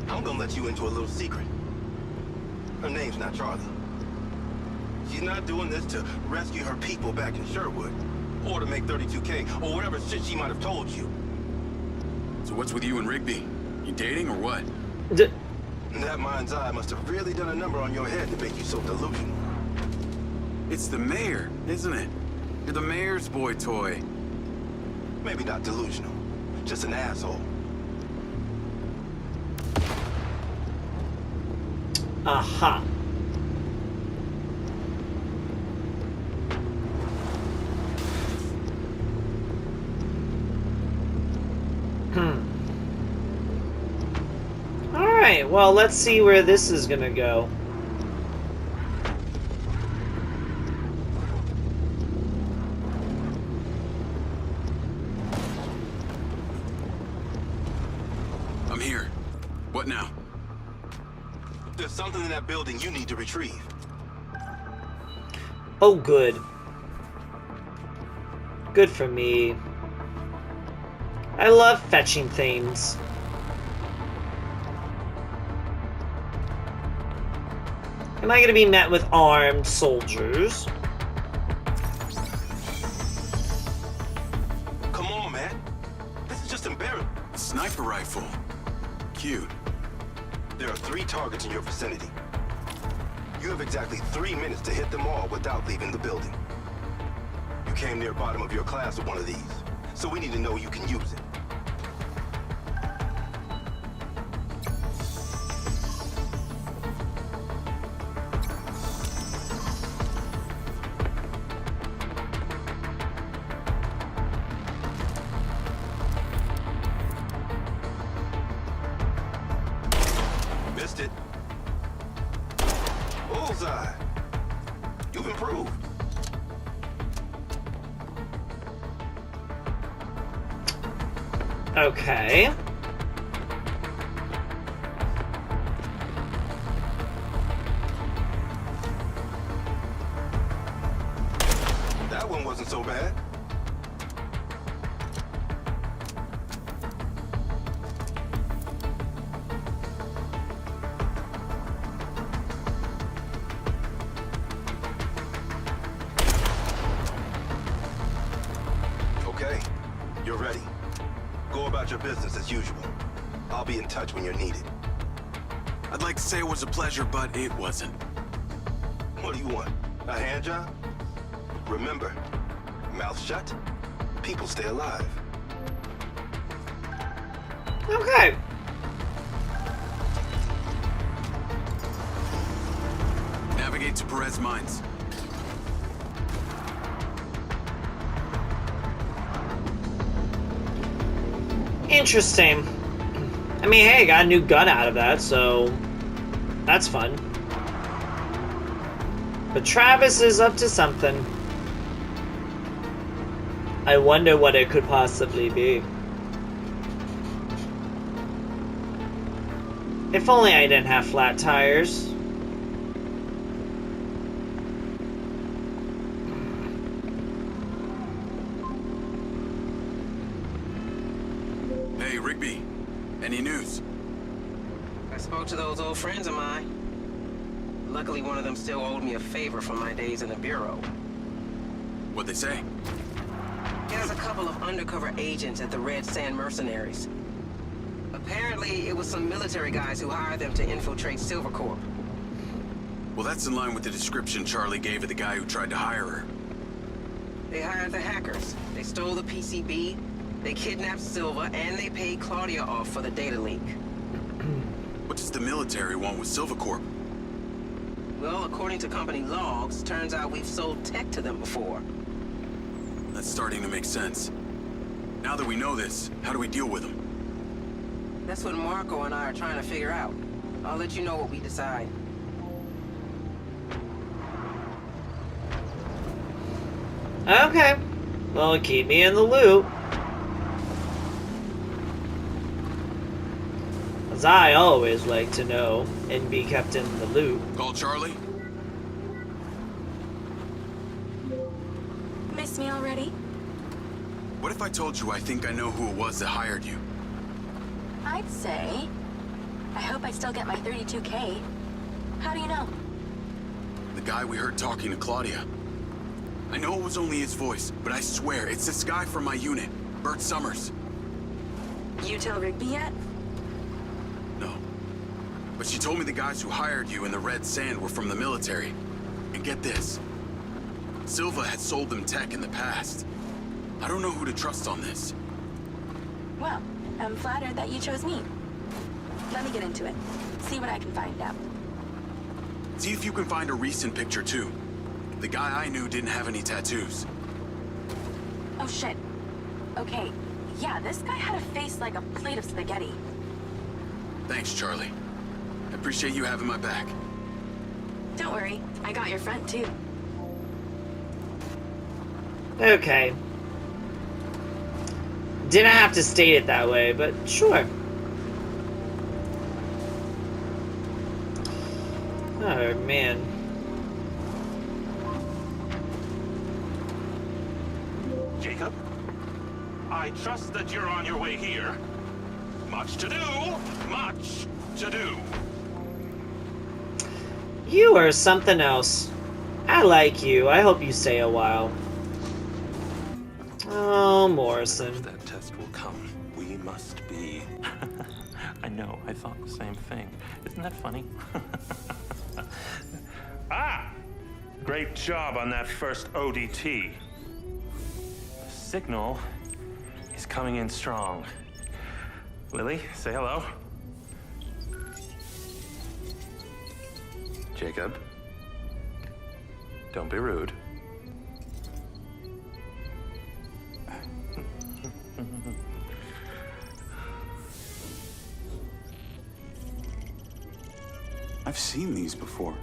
I'm gonna let you into a little secret. Her name's not Charlie. She's not doing this to rescue her people back in Sherwood, or to make 32K, or whatever shit she might have told you. So what's with you and Rigby? You dating or what? That MindsEye must have really done a number on your head to make you so delusional. It's the mayor, isn't it? You're the mayor's boy toy. Maybe not delusional, just an asshole. Aha. Alright, well, let's see where this is gonna go. I'm here. What now? There's something in that building you need to retrieve. Oh, good. Good for me. I love fetching things. Am I going to be met with armed soldiers? Come on, man. This is just embarrassing. Sniper rifle. Cute. There are 3 targets in your vicinity. You have exactly 3 minutes to hit them all without leaving the building. You came near bottom of your class with one of these, so we need to know you can use it. Missed it. Bullseye. You've improved. Okay. That one wasn't so bad. Okay, you're ready. Go about your business as usual. I'll be in touch when you're needed. I'd like to say it was a pleasure, but it wasn't. What do you want? A hand job? Remember, mouth shut, people stay alive. Okay. Navigate to Perez Mines. Interesting. I mean, hey, I got a new gun out of that, so that's fun. But Travis is up to something. I wonder what it could possibly be. If only I didn't have flat tires. Any news? I spoke to those old friends of mine. Luckily, one of them still owed me a favor from my days in the Bureau. What'd they say? He has a couple of undercover agents at the Red Sand Mercenaries. Apparently, it was some military guys who hired them to infiltrate Silvercorp. Well, that's in line with the description Charlie gave of the guy who tried to hire her. They hired the hackers. They stole the PCB, they kidnapped Silva, and they paid Claudia off for the data leak. What does the military want with Silvercorp? Well, according to company logs, turns out we've sold tech to them before. That's starting to make sense. Now that we know this, how do we deal with them? That's what Marco and I are trying to figure out. I'll let you know what we decide. Okay. Well, keep me in the loop. As I always like to know and be kept in the loop. Call Charlie? Miss me already? What if I told you I think I know who it was that hired you? I'd say... I hope I still get my 32K. How do you know? The guy we heard talking to Claudia. I know it was only his voice, but I swear it's this guy from my unit, Bert Summers. You tell Rigby yet? No. But she told me the guys who hired you in the Red Sand were from the military. And get this. Silva had sold them tech in the past. I don't know who to trust on this. Well, I'm flattered that you chose me. Let me get into it. See what I can find out. See if you can find a recent picture, too. The guy I knew didn't have any tattoos. Oh, shit. Okay, yeah, this guy had a face like a plate of spaghetti. Thanks, Charlie. I appreciate you having my back. Don't worry, I got your front, too. Okay. Didn't have to state it that way, but sure. Oh, man. Jacob, I trust that you're on your way here. Much to do, much to do. You are something else. I like you. I hope you stay a while. Oh, Morrison. If that test will come, we must be... I know, I thought the same thing. Isn't that funny? Ah! Great job on that first ODT. The signal is coming in strong. Lily, say hello. Jacob, don't be rude. I've seen these before.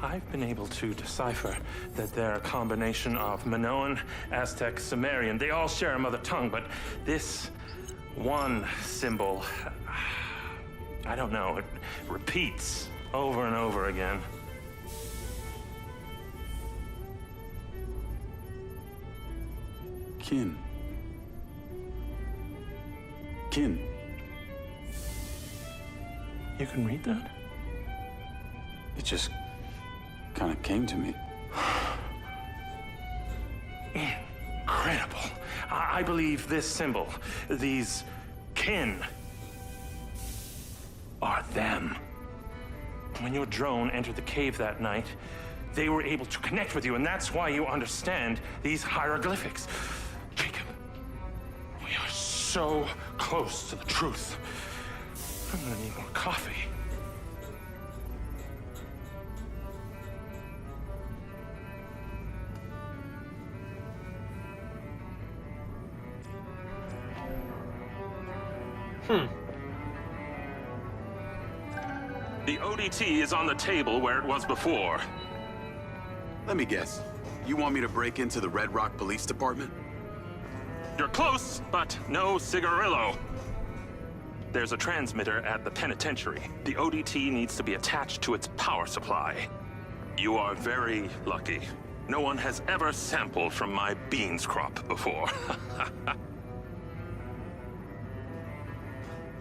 I've been able to decipher that they're a combination of Minoan, Aztec, Sumerian. They all share a mother tongue, but this one symbol, I don't know, it repeats over and over again. Kin. Kin. You can read that? It just kind of came to me. Incredible. I believe this symbol, these kin, are them. When your drone entered the cave that night, they were able to connect with you, and that's why you understand these hieroglyphics. Jacob, we are so close to the truth. I'm gonna need more coffee. The ODT is on the table where it was before. Let me guess. You want me to break into the Redrock Police Department? You're close, but no cigarillo. There's a transmitter at the penitentiary. The ODT needs to be attached to its power supply. You are very lucky. No one has ever sampled from my beans crop before.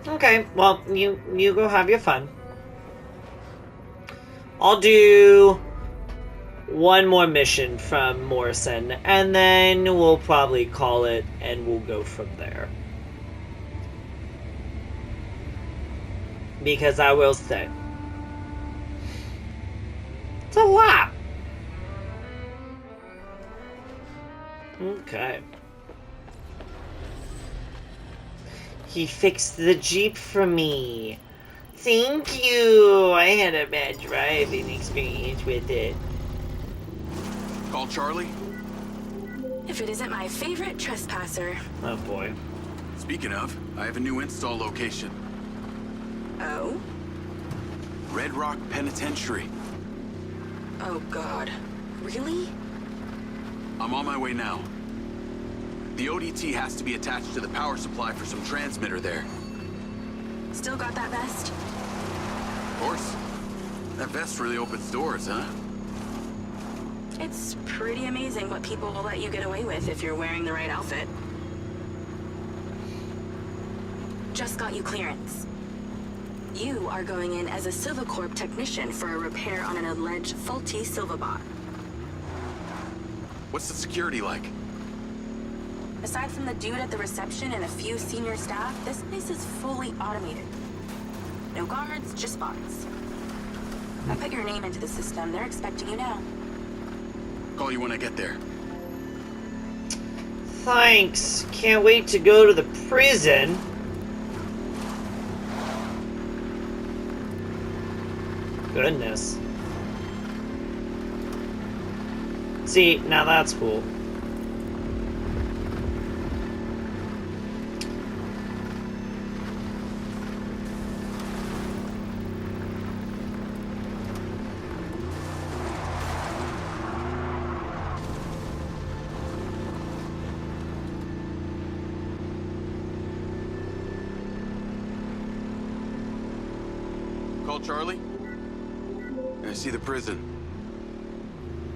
Okay, well, you go have your fun. I'll do one more mission from Morrison, and then we'll probably call it, and we'll go from there. Because I will say, it's a lot. Okay. He fixed the Jeep for me. Thank you. I had a bad driving experience with it. Call Charlie? If it isn't my favorite trespasser. Oh boy. Speaking of, I have a new install location. Oh? Redrock Penitentiary. Oh god. Really? I'm on my way now. The ODT has to be attached to the power supply for some transmitter there. Still got that vest? Of course. That vest really opens doors, huh? It's pretty amazing what people will let you get away with if you're wearing the right outfit. Just got you clearance. You are going in as a Silvacorp technician for a repair on an alleged faulty Silvabot. What's the security like? Aside from the dude at the reception and a few senior staff, this place is fully automated. No guards, just bots. I put your name into the system. They're expecting you now. Call you when I get there. Thanks. Can't wait to go to the prison. Goodness. See, now that's cool. Call Charlie? I see the prison.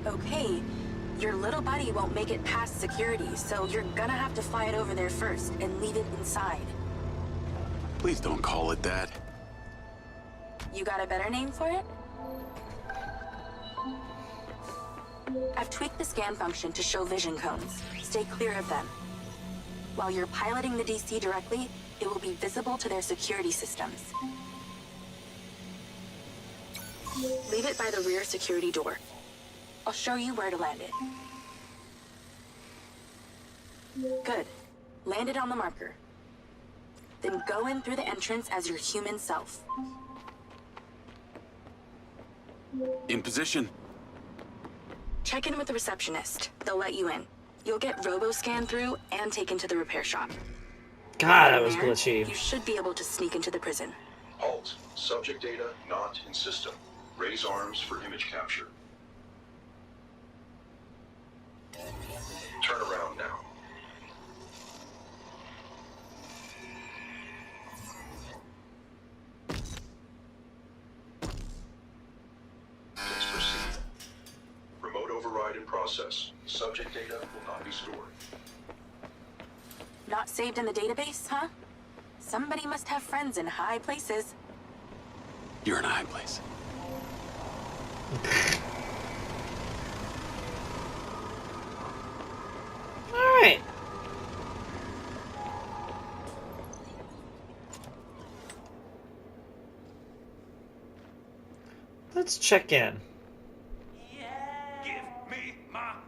Okay, your little buddy won't make it past security, so you're gonna have to fly it over there first and leave it inside. Please don't call it that. You got a better name for it? I've tweaked the scan function to show vision cones. Stay clear of them. While you're piloting the DC directly, it will be visible to their security systems. Leave it by the rear security door. I'll show you where to land it. Good. Land it on the marker. Then go in through the entrance as your human self. In position. Check in with the receptionist. They'll let you in. You'll get robo-scanned through and taken to the repair shop. God, that was glitchy. You should be able to sneak into the prison. Halt. Subject data not in system. Raise arms for image capture. Turn around now. Let's proceed. Remote override in process. Subject data will not be stored. Not saved in the database, huh? Somebody must have friends in high places. You're in a high place. Alright. Let's check in.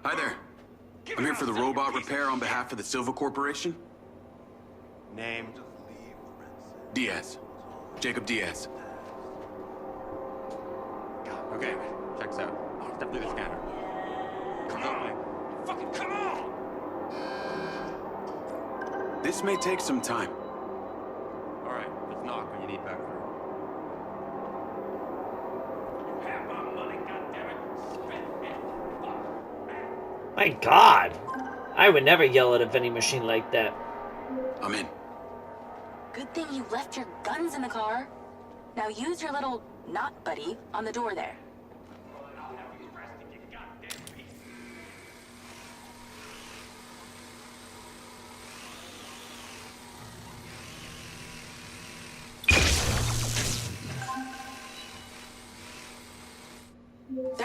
Hi there. I'm here for the robot repair on behalf of the Silva Corporation. Name? Diaz. Jacob Diaz. Okay, checks out. Step through the scanner. Come on! Fucking come on! This may take some time. Alright, let's knock when you need back through. You have my money, goddammit! Spit it! My God. I would never yell at a vending machine like that. I'm in. Good thing you left your guns in the car. Now use your little not buddy on the door there.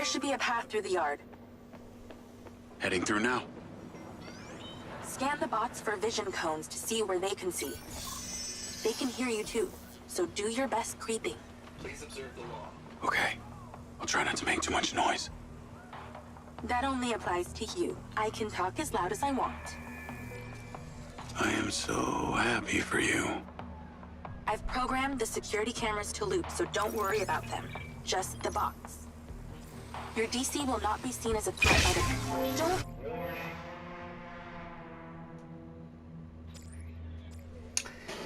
There should be a path through the yard. Heading through now. Scan the bots for vision cones to see where they can see. They can hear you too, so do your best creeping. Please observe the law. Okay. I'll try not to make too much noise. That only applies to you. I can talk as loud as I want. I am so happy for you. I've programmed the security cameras to loop, so don't worry about them. Just the bots. Your DC will not be seen as a threat by the... Don't...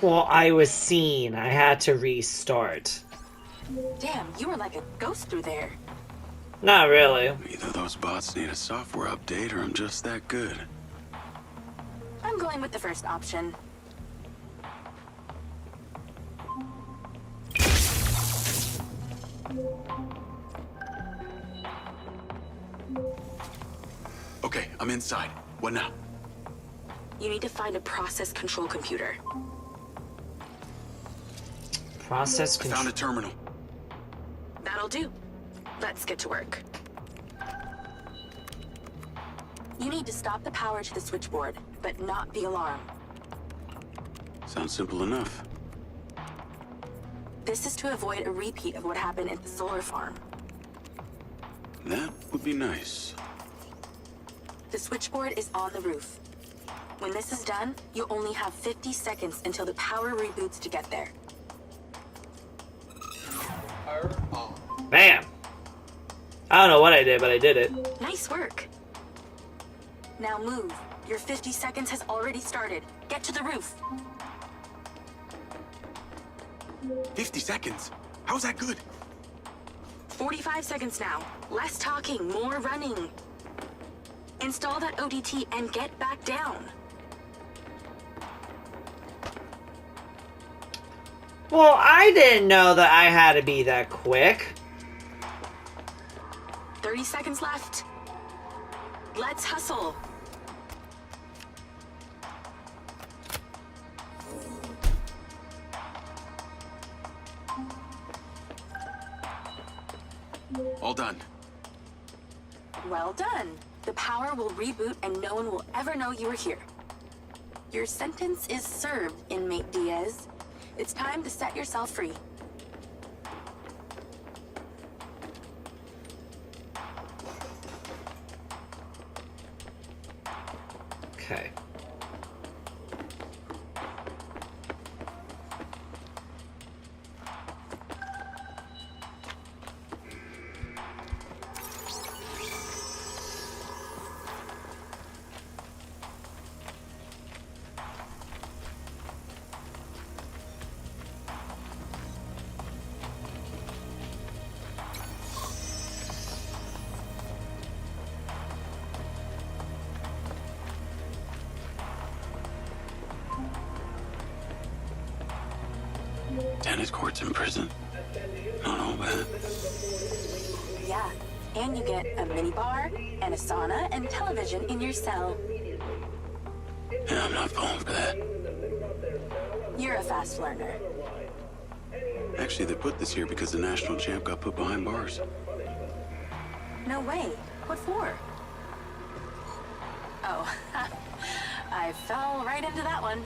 Well, I was seen. I had to restart. Damn, you were like a ghost through there. Not really. Either those bots need a software update or I'm just that good. I'm going with the first option. Okay, I'm inside. What now? You need to find a process control computer. Process I control. found a terminal. That'll do. Let's get to work. You need to stop the power to the switchboard, but not the alarm. Sounds simple enough. This is to avoid a repeat of what happened at the solar farm. That would be nice. The switchboard is on the roof. When this is done, you only have 50 seconds until the power reboots to get there. Bam! I don't know what I did, but I did it. Nice work. Now move. Your 50 seconds has already started. Get to the roof. 50 seconds? How's that good? 45 seconds now. Less talking, more running. Install that ODT and get back down. Well, I didn't know that I had to be that quick. 30 seconds left. Let's hustle. All done. Well done. The power will reboot and no one will ever know you were here. Your sentence is served, inmate Diaz. It's time to set yourself free. Okay. Tennis courts in prison. Not all bad. Yeah, and you get a mini bar and a sauna and television in your cell. Yeah, I'm not falling for that. You're a fast learner. Actually, they put this here because the national champ got put behind bars. No way. What for? Oh, I fell right into that one.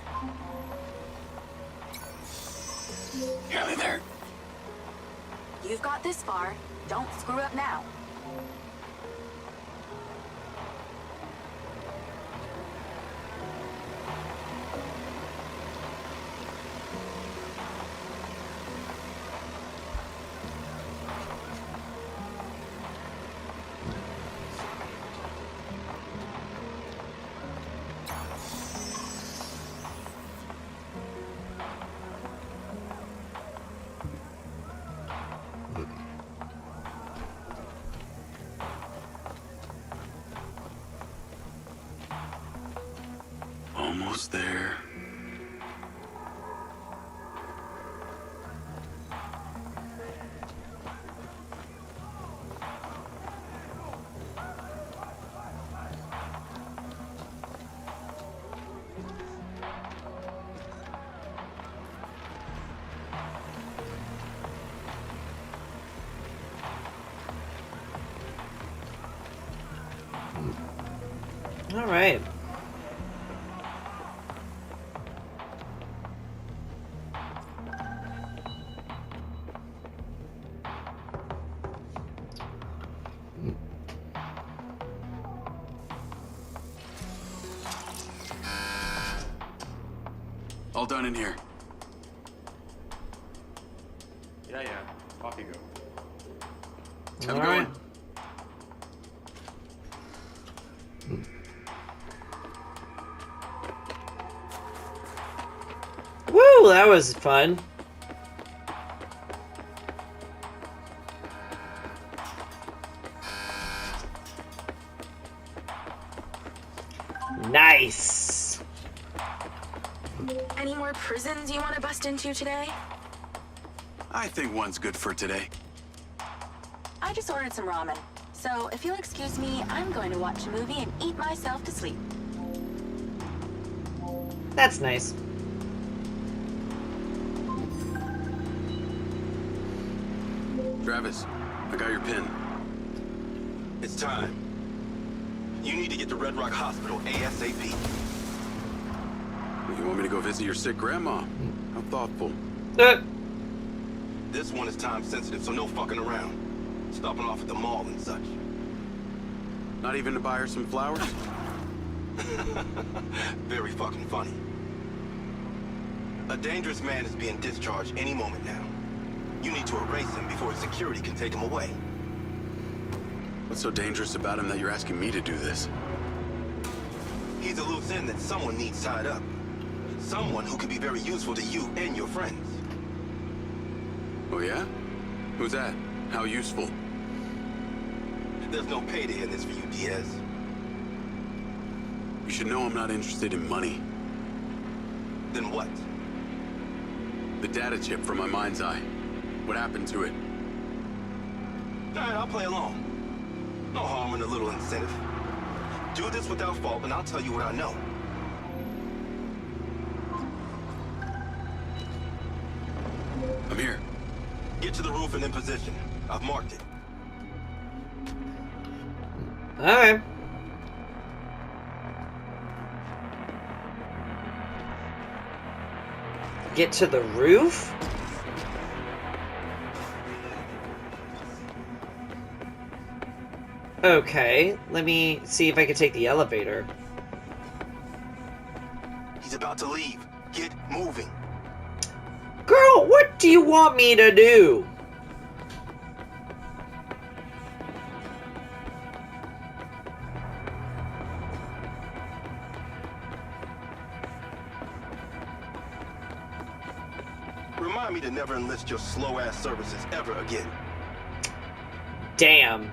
Nearly there. You've got this far. Don't screw up now. Almost there. All right. All done in here. Yeah. Off you go. Have a good one. Woo, that was fun. Nice. Any more prisons you want to bust into today? I think one's good for today. I just ordered some ramen. So if you'll excuse me, I'm going to watch a movie and eat myself to sleep. That's nice. Travis, I got your pin. It's time. You need to get to Redrock Hospital ASAP. You want me to go visit your sick grandma? How thoughtful. This one is time sensitive, so no fucking around. Stopping off at the mall and such. Not even to buy her some flowers? Very fucking funny. A dangerous man is being discharged any moment now. You need to erase him before security can take him away. What's so dangerous about him that you're asking me to do this? He's a loose end that someone needs tied up. Someone who could be very useful to you and your friends. Oh yeah? Who's that? How useful? There's no payday in this for you, Diaz. You should know I'm not interested in money. Then what? The data chip from my MindsEye. What happened to it? Alright, I'll play along. No harm in a little incentive. Do this without fault, and I'll tell you what I know. I'm here. Get to the roof and in position. I've marked it. Alright. Get to the roof? Okay, let me see if I can take the elevator. He's about to leave. Get moving. Girl, what do you want me to do? Remind me to never enlist your slow-ass services ever again. Damn.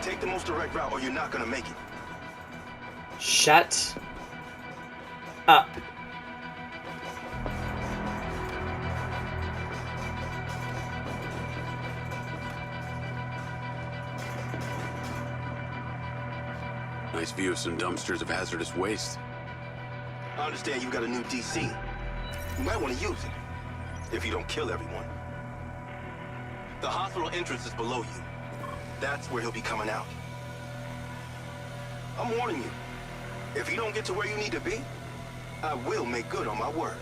Take the most direct route or you're not gonna make it. Shut up. Nice view of some dumpsters of hazardous waste. I understand you got a new DC. You might want to use it, if you don't kill everyone. The hospital entrance is below you. That's where he'll be coming out. I'm warning you. If you don't get to where you need to be, I will make good on my word.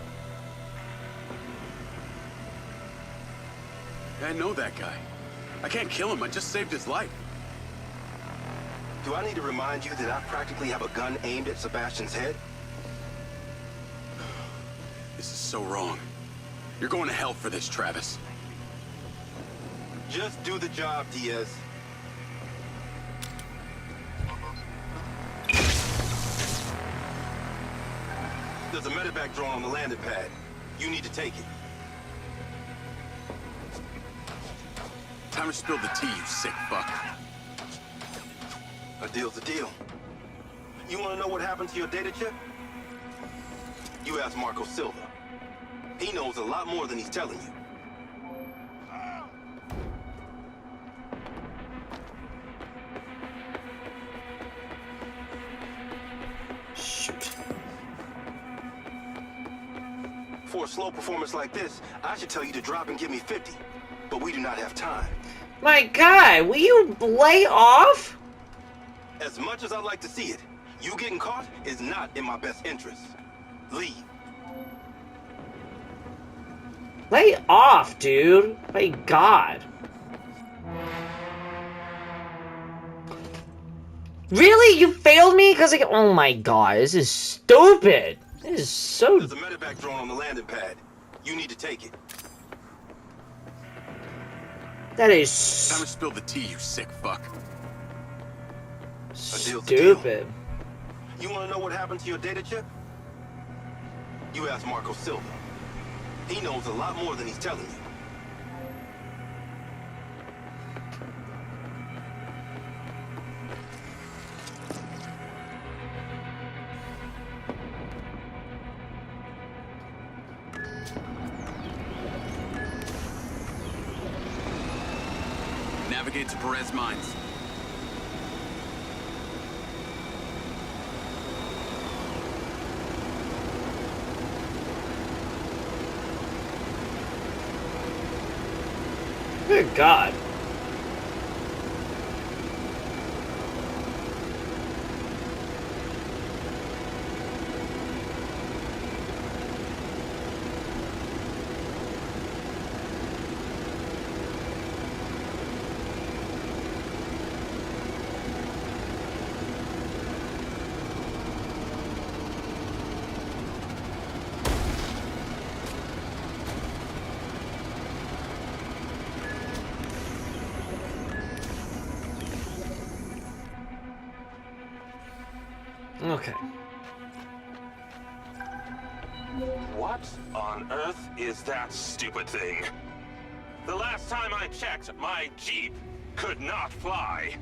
I know that guy. I can't kill him, I just saved his life. Do I need to remind you that I practically have a gun aimed at Sebastian's head? This is so wrong. You're going to hell for this, Travis. Just do the job, Diaz. There's a medevac drone on the landing pad. You need to take it. Time to spill the tea, you sick fuck. A deal's a deal. You want to know what happened to your data chip? You ask Marco Silva. He knows a lot more than he's telling you. For a slow performance like this, I should tell you to drop and give me 50. But we do not have time. My guy, will you lay off? As much as I'd like to see it, you getting caught is not in my best interest. Leave. Lay off, dude. My God. Really? You failed me? Because oh my God, this is stupid. This is so... There's a medevac drone on the landing pad. You need to take it. That is... Time to spill the tea, you sick fuck. Stupid. You want to know what happened to your data chip? You ask Marco Silva. He knows a lot more than he's telling you. Navigate to Perez Mines. Good God. Okay. What on earth is that stupid thing? The last time I checked, my Jeep could not fly.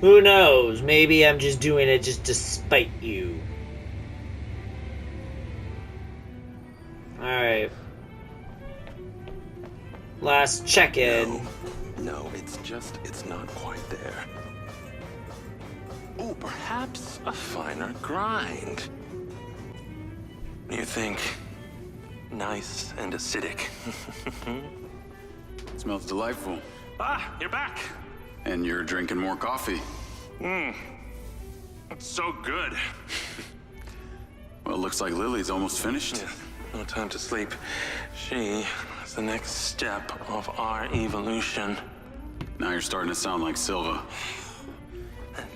Who knows? Maybe I'm just doing it just to spite you. Alright. Last check-in. No, it's not quite there. Oh, perhaps a finer grind. You think? Nice and acidic. Smells delightful. Ah, you're back. And you're drinking more coffee. It's so good. Well, it looks like Lily's almost finished. Yeah, no time to sleep. She is the next step of our evolution. Now you're starting to sound like Silva.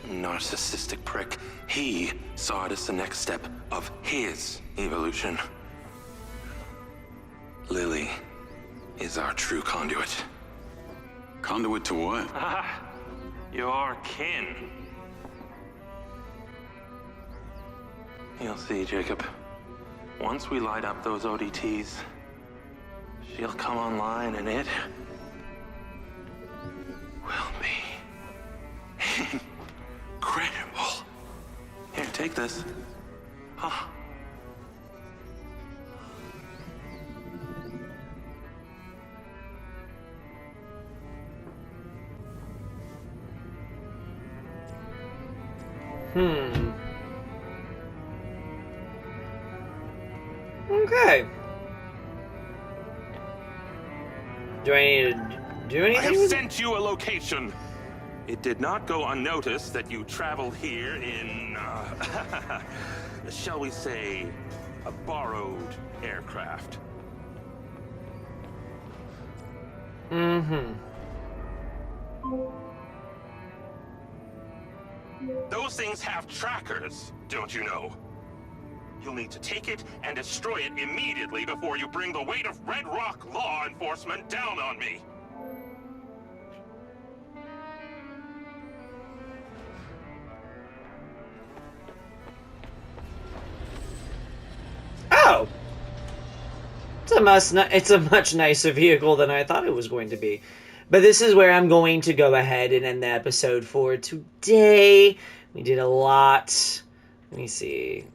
Narcissistic prick. He saw it as the next step of his evolution. Lily is our true conduit. Conduit to what? Ah, your kin. You'll see, Jacob. Once we light up those ODTs, she'll come online and it will be incredible. Here, take this. Ah. Okay. Do I need to do anything? I have sent you a location. It did not go unnoticed that you traveled here in, shall we say, a borrowed aircraft. Those things have trackers, don't you know? You'll need to take it and destroy it immediately before you bring the weight of Redrock law enforcement down on me. Oh! It's a much nicer vehicle than I thought it was going to be. But this is where I'm going to go ahead and end the episode for today. We did a lot. Let me see.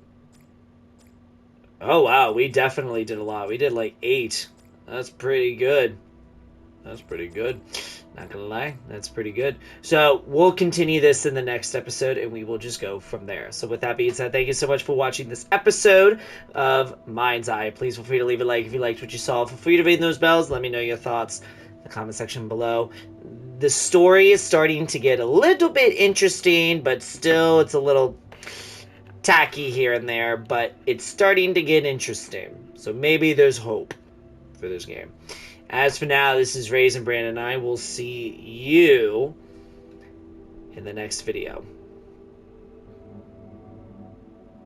Oh, wow. We definitely did a lot. We did like 8. That's pretty good. That's pretty good. Not gonna lie, that's pretty good. So we'll continue this in the next episode, and we will just go from there. So with that being said, thank you so much for watching this episode of MindsEye. Please feel free to leave a like if you liked what you saw. Feel free to ring those bells. Let me know your thoughts in the comment section below. The story is starting to get a little bit interesting, but still it's a little tacky here and there, but it's starting to get interesting. So maybe there's hope for this game. As for now, this is RaisinBran, and I will see you in the next video.